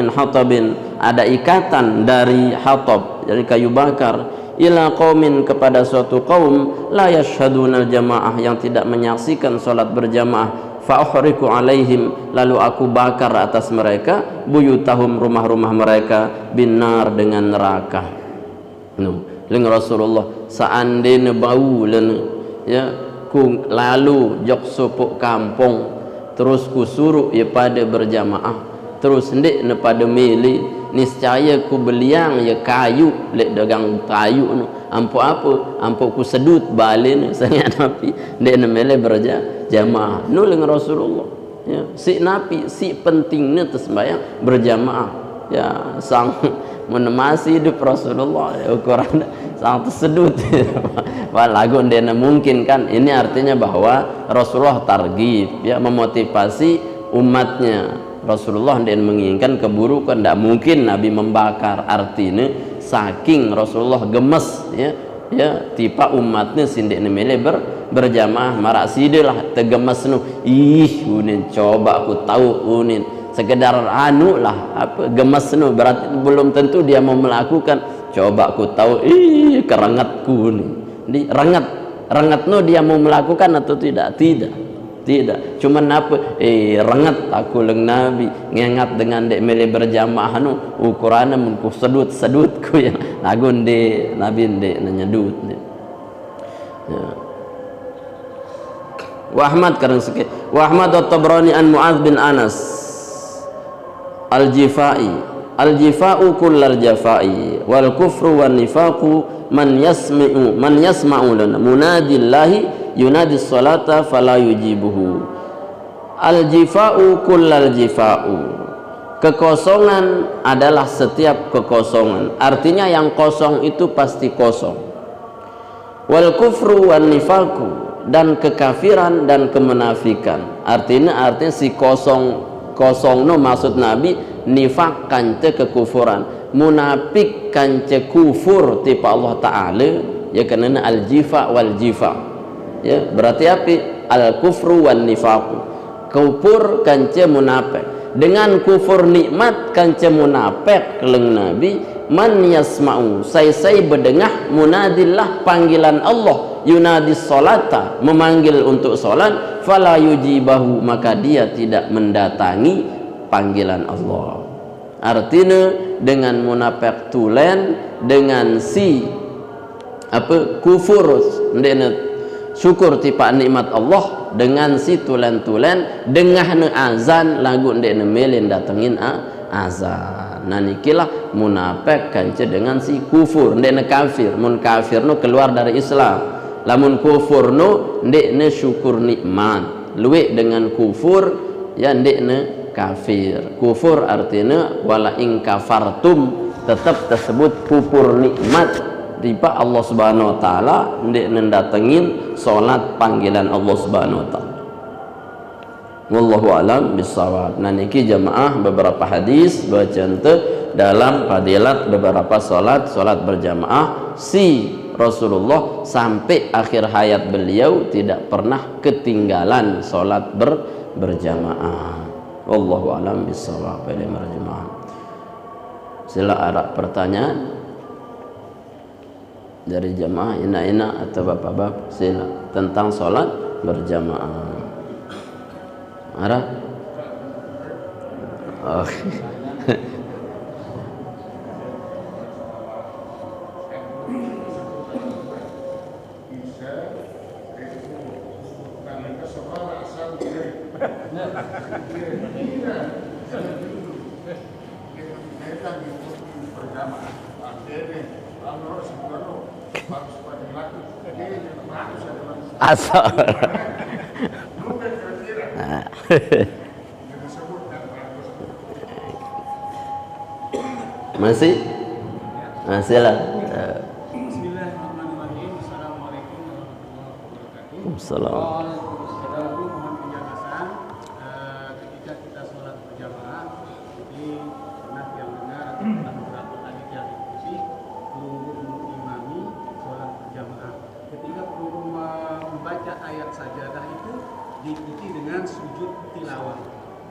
hatabin, ada ikatan dari hatab, dari kayu bakar, ila qaumin, kepada suatu kaum, la yashhaduna al-jamaah, yang tidak menyaksikan salat berjamaah, fa uhriku alaihim, lalu aku bakar atas mereka, buyutahum, rumah-rumah mereka, binar, dengan neraka. Ling Rasulullah seandainya bau ya ku lalu jok supuk kampung terus ku suruh ya pada berjamaah terus ndik ne pada mili niscaya ku beliang ya kayu lek dagang kayu nu ampo apa ampo ku sedut balen saya napi ndik ne mele berjamaah ling Rasulullah ya si napi si pentingnya tersembahyang berjamaah ya sang menemasi hidup Rasulullah ya, ukuran sang tersedut lagu dia mungkin kan ini artinya bahwa Rasulullah targhib ya memotivasi umatnya. Rasulullah dia menginginkan keburukan, tidak mungkin Nabi membakar, artinya saking Rasulullah gemes ya tipa umatnya sindik nemele berjamaah marak sidelah tegemes nu unin coba aku tahu unin sekedar anu lah apa gemes nu berarti belum tentu dia mau melakukan, coba aku tahu kerengatku nih di rengat no dia mau melakukan atau tidak cuman apa rengat aku leng Nabi ngengat dengan dek mele berjamaah nu ukurannya mengku sedutku ya lagu de Nabi dek nyedut ya. Wa Ahmad karang sikit wa Ahmad at-Tabrani an Mu'adz bin Anas al-jifa'u kullal jafai wal kufru wan nifaqu man yasma'u lana munadillahi yunadi salata fala yujibuhu. Al-jifa'u kullal jifa'u, kekosongan adalah setiap kekosongan, artinya yang kosong itu pasti kosong. Wal kufru wan nifaqu, dan kekafiran dan kemenafikan, artinya si kosong no maksud Nabi nifak kance kekufuran, munafik kance kufur tipa Allah Ta'ala ya karena al-jifa wal jifa ya berarti api al-kufru wan nifaqu, kufur kance munafik, dengan kufur nikmat kance munafik keleng Nabi man yasma'u say bedengah munadillah panggilan Allah yunadis salata memanggil untuk salat fala yujibahu maka dia tidak mendatangi panggilan Allah. Artinya dengan munafik tulen dengan si apa kufur ndene syukur tipa nikmat Allah dengan si tulen-tulen dengah ne azan lagu ndene melin datengin azan. Nah nikilah munafik kance dengan si kufur ndene kafir, mun kafir no keluar dari Islam, lamun kufur no ndekne syukur nikmat, luwih dengan kufur ya ndekne kafir. Kufur artinya wala in kafartum, tetap tersebut kufur nikmat tiba Allah Subhanahu wa taala ndekne datengin salat panggilan Allah Subhanahu wa taala. Wallahu alam bisawab. Nah niki jamaah beberapa hadis bacaan teh dalam fadilat beberapa solat berjamaah. Si Rasulullah sampai akhir hayat beliau tidak pernah ketinggalan solat berjamaah. Wallahu a'lam bishawab. Sila arah pertanyaan dari jamaah ina-ina atau bapak-bapak, sila tentang solat berjamaah. Arah? Oh. Asal. Masih lah. Bismillahirrahmanirrahim. Assalamualaikum warahmatullahi wabarakatuh. Assalamualaikum. Mohon penjelasan ketika kita sholat berjamaah, jadi pernah yang dengar atau pernah beberapa hadis yang diikuti penunggu mengimami sholat berjamaah. Ketika penunggu membaca ayat sajadah itu diikuti dengan sujud tilawah.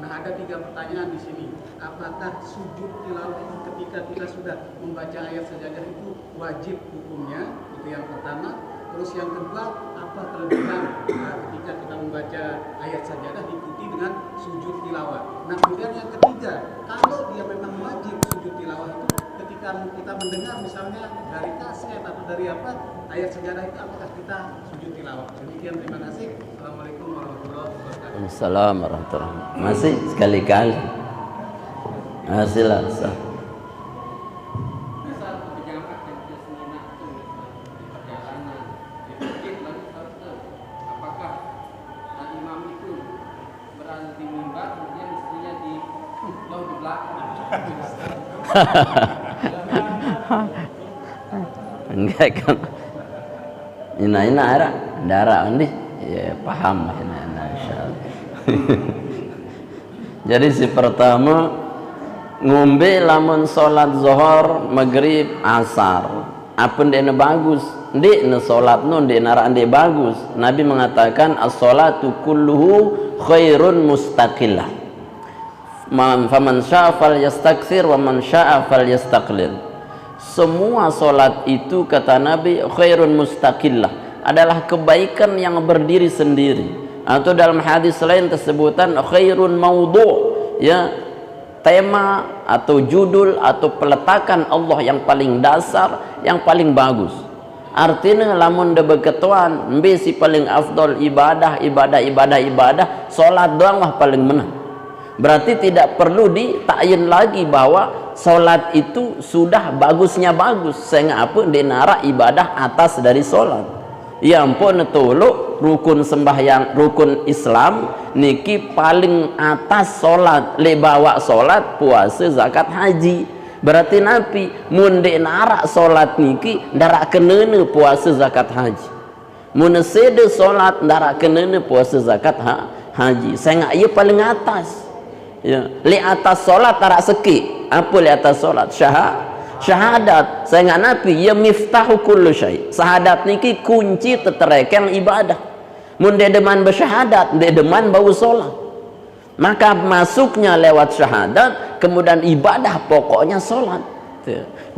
Nah, ada 3 pertanyaan di sini. Apakah sujud tilawah itu ketika kita sudah membaca ayat sajadah itu wajib hukumnya? Itu yang pertama. Terus yang kedua, apa kelebihan ketika kita membaca ayat sajadah diikuti dengan sujud tilawah? Nah, kemudian yang ketiga, kalau dia memang wajib sujud tilawah itu ketika kita mendengar misalnya dari kaset atau dari apa ayat sajadah itu, apakah kita sujud tilawah? Demikian, terima kasih. Assalamualaikum warahmatullahi wabarakatuh. Assalamualaikum warahmatullahi wabarakatuh. Masih sekali-kali. Silakan. Saat berjamaah dan kesenangan itu di perjalanan di masjid lalu terus apakah imam itu berada di mimbar kemudian istrinya di jauh di belakang? Enggak kan? Ina ada darah andi. Ya paham ina insyaallah. Jadi si pertama ngombe lamun salat zuhur, maghrib, asar. Apa ndekna bagus? Ndekna salatno ndekna ra ndek bagus. Nabi mengatakan as-salatu kulluhu khairun mustaqillah. Faman syaa falyastakthir wa man syaa falyastaqlil. Semua salat itu kata Nabi khairun mustaqillah, adalah kebaikan yang berdiri sendiri. Atau dalam hadis lain tersebutan khairun maudhu', ya, tema atau judul atau peletakan Allah yang paling dasar, yang paling bagus. Artinya lamun de beketuan mbesi paling afdol ibadah salat doang lah paling menang. Berarti tidak perlu ditakyin lagi bahwa salat itu sudah bagusnya bagus, sehingga apa dinara ibadah atas dari salat. Ya ampun tulu rukun sembahyang, rukun Islam niki paling atas salat, le bawa salat, puasa, zakat, haji. Berarti Nabi mun nara salat niki ndara kenene puasa, zakat, haji. Mun sede salat ndara kenene puasa, zakat, haji. Sehingga ieu paling atas. Ya, li atas salat tara seki. Apa li atas salat? Syahadat. Sehingga Nabi ya miftahu kullu syai. Syahadat niki kunci teterekeng ibadah. Mun dia deman bersyahadat, dia deman bau salat. Maka masuknya lewat syahadat, kemudian ibadah pokoknya salat.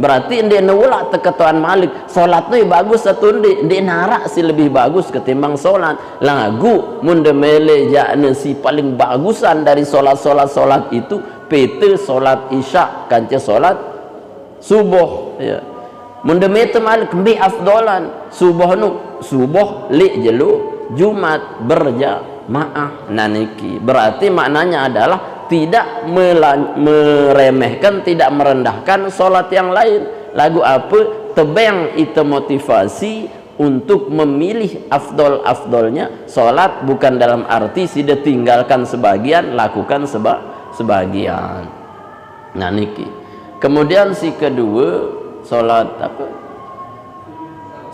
Berarti dia nulak teketuan Malik, salat tu bagus satu dia narak si lebih bagus ketimbang salat. Lagu mun de mele jakne si paling bagusan dari salat itu pete salat isya kance salat subuh, ya. Mun de mete Malik bi afdolan subuh li jelu Jumat berjamaah naniki. Berarti maknanya adalah tidak meremehkan, tidak merendahkan sholat yang lain. Lagu apa? Tebeng itu motivasi untuk memilih afdol-afdolnya sholat, bukan dalam arti sudah tinggalkan sebagian, lakukan sebagian. Nah niki. Kemudian si kedua sholat apa?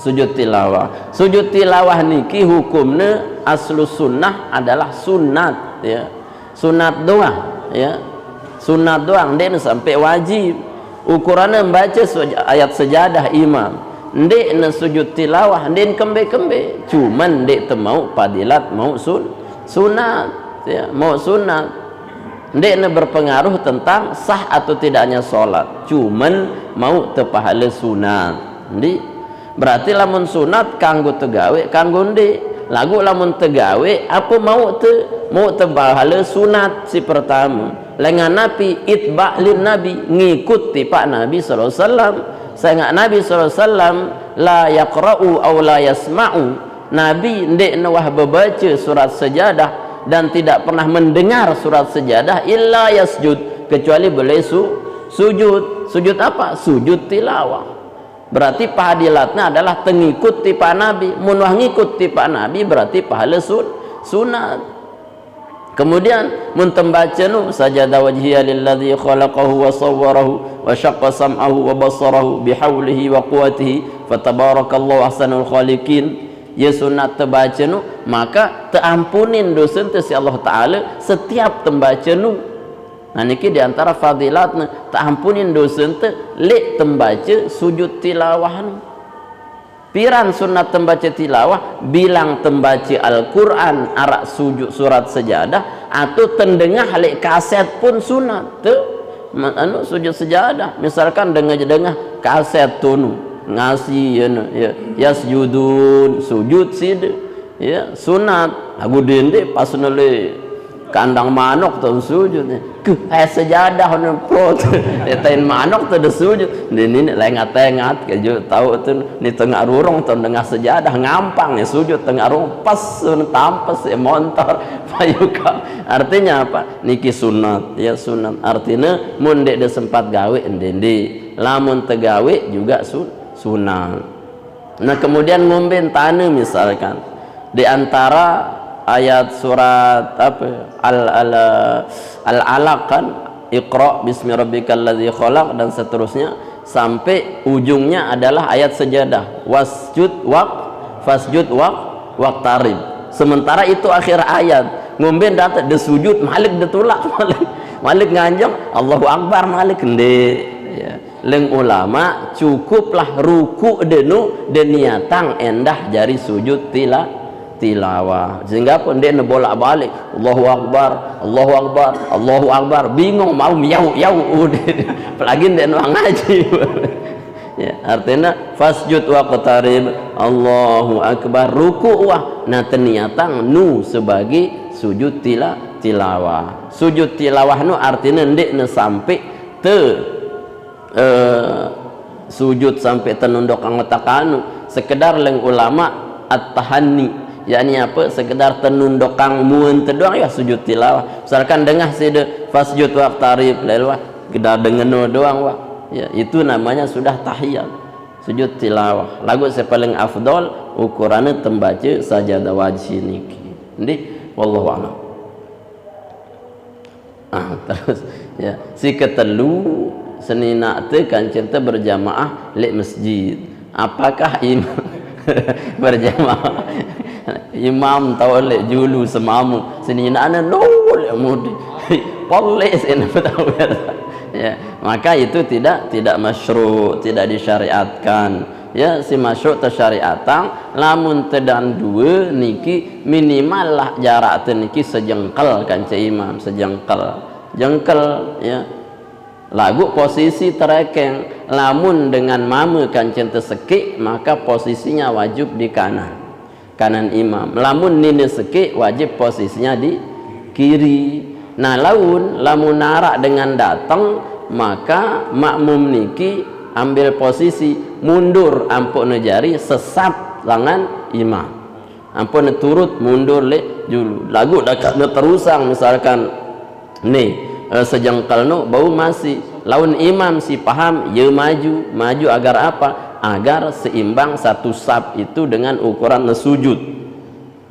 Sujud tilawah. Sujud tilawah niki hukumnya aslu sunnah adalah sunat, ya. Sunat doang, ya. Sunat doang, dia sampai wajib. ukurannya membaca ayat sejadah imam ndek na sujud tilawah ndek kembe-kembe, cuman ndek temau padilat mau sunat ya, mau sunat ndek na berpengaruh tentang sah atau tidaknya sholat, cuman mau tepahala sunat. Ndi berarti lamun sunat kanggo tegawe kanggo ndek, lagu lamun tegawe apa mau tepahala sunat si pertama. Lengan Nabi itba' lin Nabi, ngikuti Pak Nabi sallallahu alaihi wasallam. Saya Nabi sallallahu alaihi wasallam la yaqra'u aw la yasma'u, Nabi ndek nawah membaca surat sejadah dan tidak pernah mendengar surat sejadah illa yasjud, kecuali boleh sujud. Sujud apa? Sujud tilawah. Berarti pahadilatnya adalah tengikuti Pak Nabi. Mun wah ngikuti Pak Nabi berarti pahala sunat. Kemudian mun tembaca nu sajada wajhiya lilladzi khalaqahu wa sawwarahu wa syaqqa sam'ahu wa basarahu bihaulihi wa quwwatihi fatabarakallahu ahsanul khaliqin. Ya sunat tembaca nu maka teampunin dosa teh si Allah taala setiap tembaca nu. Nah niki di antara fadilatna teampunin dosa teh le tembaca sujud tilawah nu. Piran sunat tembaca tilawah, bilang tembaca Al-Quran arak sujud surat sejadah atau tendengah lek kaset pun sunat tu anu sujud sejadah. Misalkan dengah kaset tunu ngasih ya yasjudun sujud sid ya sunat lagu dende pas nele kandang manuk tu sujudnya ke sejadah nu pro detain manuk tu de sujud ini lengat-lengat keju tahu tu ni tengah rurung tu tengah sejadah ngampang ya sujud tengah rurung pas tampas ya montor payuka. Artinya apa? Niki sunat ya sunat. Artinya mun dek de sempat gawe endende, lamun tegawe juga sunat. Nah kemudian ngomben tane misalkan di antara ayat surat apa al-alaq kan iqra bismi rabbikal ladzi khalaq dan seterusnya sampai ujungnya adalah ayat sejadah fasjud waqtarib. Sementara itu akhir ayat ngomben data de sujud malik de tulak malik nganjang Allahu akbar malik ende ya. Leng ulama cukuplah ruku denu dan niatang endah jari sujud tilawah sehingga pun dia bolak-balik Allahu akbar Allahu akbar Allahu akbar bingung mau yau apalagi dia ngaji ya artinya fasjud waqtarib Allahu akbar ruku wah nah teniatang nu sebagai sujud tilawah. Sujud tilawah nu artinya ndek ne sampai sujud sampai tenunduk angletakanu sekedar leng ulama at-tahanni, yakni apa sekedar tenunduk kang muun doang ya sujud tilawah. Misalkan dengah side fasjud waqtarib lalu kedar dengeno doang wah ya itu namanya sudah tahiyat sujud tilawah. Lagu paling afdol ukurannya tembaca sajadah wajhi niki ndi wallahu a'lam. Terus ya si ketelu senina teh kancen teh berjamaah lek masjid. Apakah imam berjamaah imam tahu lek julu semamu senina ana nol mudi polle sen tahu ya maka itu tidak masyru', tidak disyariatkan ya. Si masyru' tersyariatan lamun tedan dua niki minimal lah jarak teh niki sejengkal kanca imam sejengkal ya. Lagu posisi terekeng lamun dengan mame kancen terseki maka posisinya wajib di kanan imam. Lamun nini seki wajib posisinya di kiri. Nah lamun narak dengan datang maka makmum niki ambil posisi mundur ampun jari sesat lengan imam ampun turut mundur le dulu lagu dekat terusang misalkan nih sejengkal no bau masih laun imam si paham ya maju agar apa agar seimbang satu sab itu dengan ukuran sujud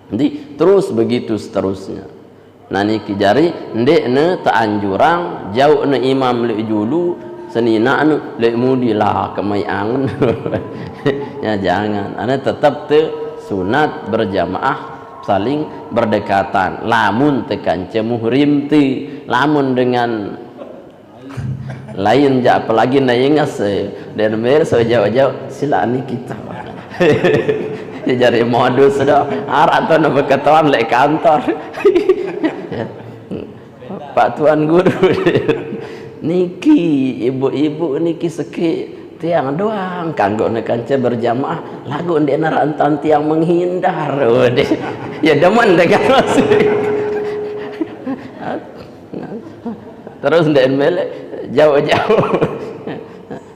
nanti terus begitu seterusnya. Nah niki jari ndek ne teanjurang jauh ne imam le julu senina anu le mudi lah kemai angen ya jangan ane tetap te sunat berjamaah saling berdekatan lamun tekan muhrim ti lamun dengan lain ja apalagi na ingas dan mer so jauh-jauh sila ni kita ya jari modus dah arak tu nak berkatakan lek kantor Pak Tuan Guru niki ibu-ibu niki sikit tiang doang kanggo nak kanca berjamaah lagu ndek narantan tiang menghindar ya demen dengan masih terus ndek melek jauh-jauh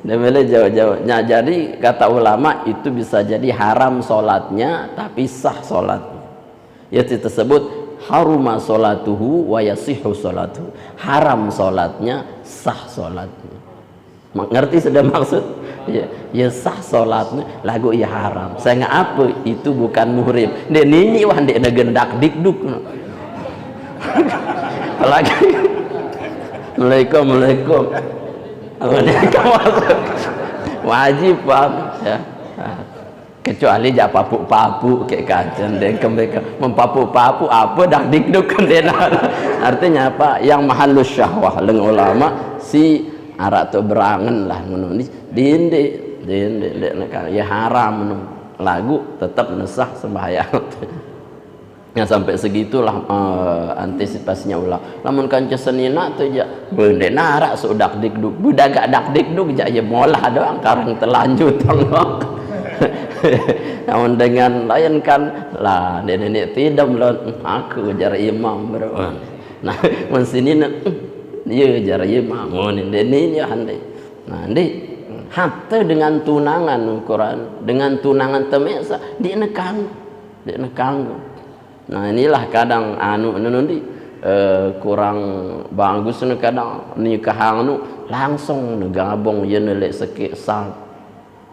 ndek melek jauh-jauh. Nah, jadi kata ulama itu bisa jadi haram solatnya tapi sah solatnya, yaitu tersebut haruma solatuhu wa yasihu solatuhu, haram solatnya sah solatnya. Mengerti sudah maksud ya, ya sah solatnya lagu ya haram saya nggak apa itu bukan muhrim ndek nini wah ndek negendak dikduk lagi Assalamualaikum wajib pak ya kecuali jak papu-papu kayak kajen dan mereka mempapu-papu apa dah dikduk artinya apa yang mahalus syahwah leng ulama si arak tu berangan lah menulis dinde ya haram lagu tetap nesah sembahyang ya sampai segitulah antisipasinya ulah lamun kanca senina tu ja bende narak sudak dikduk budak dak dikduk ja ya molah doang karang telanjut namun dengan lain kan lah nenek tidak melon aku jar imam bro nah mun sinina dia jar imam mun ini ya handai nah ndi hatta dengan tunangan Quran dengan tunangan temesa dia nekang nah inilah kadang anu nundi kurang bagus nu kadang nikah anu langsung gabung ye nelek sekik sang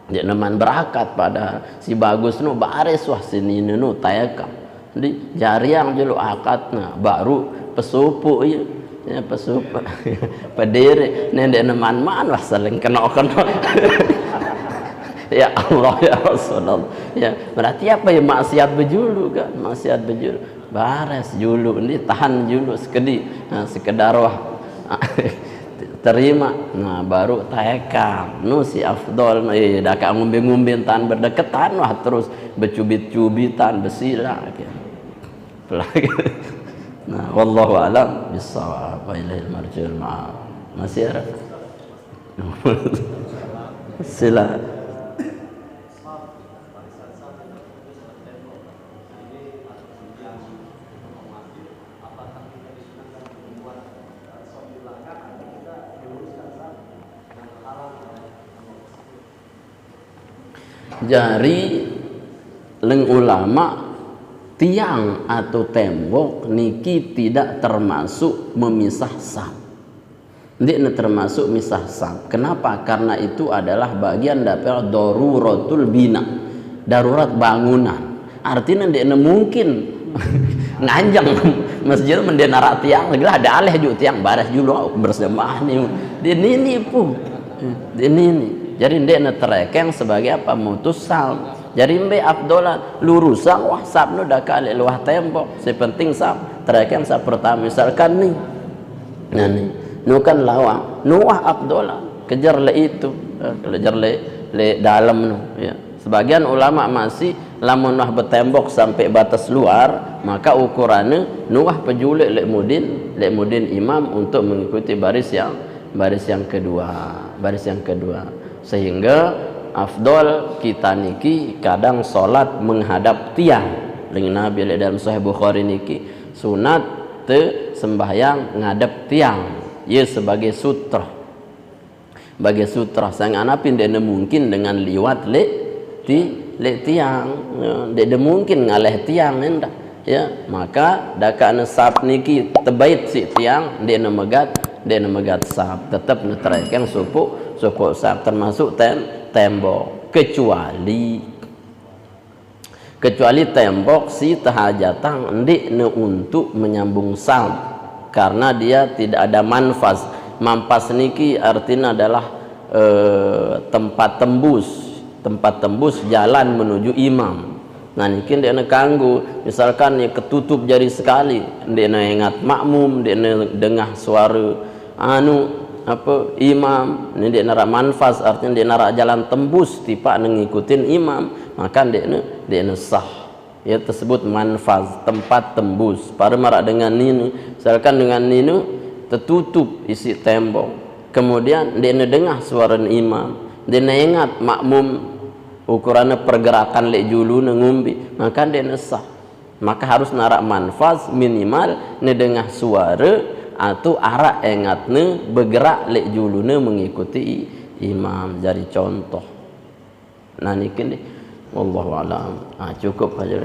dia neman berakat pada si bagus nu bares wah sini nu tayakam di jariang jelu akadna baru pesupu ya pesupu pedere nendek neman man wah saling kena ya Allah ya Rasulullah ya berarti apa ya maksiat bejulu kan maksiat bejulu bares julu ini tahan julu sekedi nah, sekedar wah terima nah baru taekam nu si afdol dak ngumbe-ngumbe tan berdekatan wah terus becubit-cubitan besila pelagi nah wallahu alam bissawab wa ilaihil marji'ul ma'ab masih ada sila jari leng ulama tiang atau tembok niki tidak termasuk memisah saf. Tidak termasuk misah saf. Kenapa? Karena itu adalah bagian daripada daruratul bina, darurat bangunan. Artinya tidak mungkin nganjang masjid mendenara tiang lagi ada alih juga tiang baras juga bersama nih. Ini pun ini. Jadi dia terekeng sebagai apa mutus sal. Jadi mbe abdolan lurusan wah sab nu dah kali luah tembok. Sepenting sab terekeng sab pertama misalkan nih. Nah nih nu kan lawang nu wah abdolan kejar le itu kejar le dalam nu ya. Sebagian ulama masih lamun wah bertembok sampai batas luar maka ukurannya nu wah pejulik le mudin imam untuk mengikuti baris yang kedua. Sehingga afdol kita niki kadang solat menghadap tiang dengan Nabi dalam Sahih Bukhari niki sunat te sembahyang ngadep tiang ya sebagai sutra sang anapin dia mungkin dengan liwat le tiang dia mungkin ngaleh tiang endah ya maka daka sab niki tebait si tiang dia megat sab tetap netraikan suku sab termasuk tembok kecuali tembok si tahajatang ndik untuk menyambung sab karena dia tidak ada manfas niki artinya adalah tempat tembus jalan menuju imam. Nah mungkin dia kanggu misalkan dia ketutup jari sekali dia ingat makmum dia dengah suara apa imam ni dia narak manfaz, artinya dia narak jalan tembus tipak ngikutin imam, maka dia sah. Ia tersebut manfaz, tempat tembus. Para marak dengan ninu, misalkan dengan ninu tertutup isi tembok, kemudian dia dengar suara imam, dia ingat makmum ukurannya pergerakan lek julu ngumbi, maka dia sah. Maka harus narak manfaz minimal dengar suara atau arah ingatnya bergerak lek julu mengikuti imam. Jadi contoh. Nah ni kini wallahu a'lam. Cukup aja.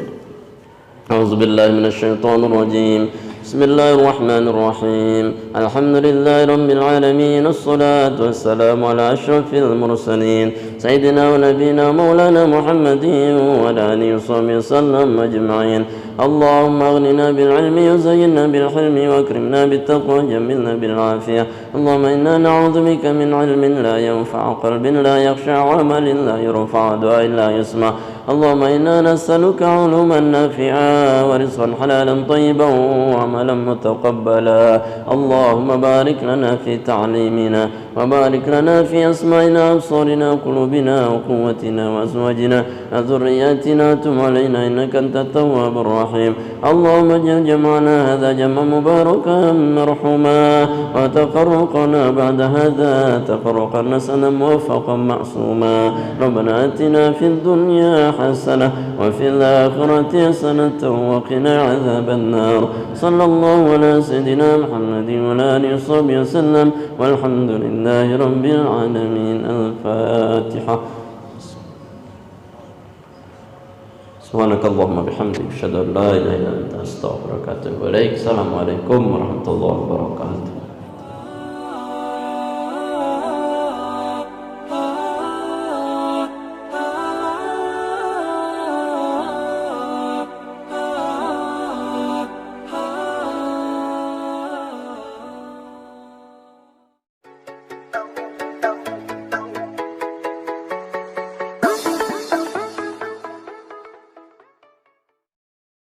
A'udzubillahi minasyaitonir rajim. Bismillahirrahmanirrahim. Alhamdulillahi rabbil alamin. Wassalatu wassalamu ala asyrafil mursalin sayyidina wa nabiyina maulana Muhammadin wa ala alihi wasallam ajma'in. Allahumma aghnina bil ilmi wa zayyinna bil hilmi wa akrimna bit taqwa wa jammilna bil afiyah. Allahumma inna na'udzu bika min ilmin la yanfa'u, qalbin la yakhsha, 'amalin la yurfa'u, du'ain la yusma'. اللهم إنا نسألك علوما نافعا ورزقا حلالا طيبا وعملا متقبلا. اللهم بارك لنا في تعليمنا وبارك لنا في أسماعنا وأبصارنا وقلوبنا وقوتنا وأزواجنا وذرياتنا تب علينا إنك أنت التواب الرحيم. اللهم اجعل جمعنا هذا جمعا مباركا مرحوما وتفرقنا بعد هذا تفرقا نسألا موفقا معصوما. ربنا آتنا في الدنيا حسنة وفي الآخرة حسنة وقنا عذاب النار. صلى الله على سيدنا محمد وعلى آله وصحبه وسلم والحمد لله رب العالمين. الفاتحة. سبحانك اللهم وبحمدك أشهد أن لا إله إلا أنت أستغفرك وأتوب إليك. السلام عليكم ورحمة الله وبركاته.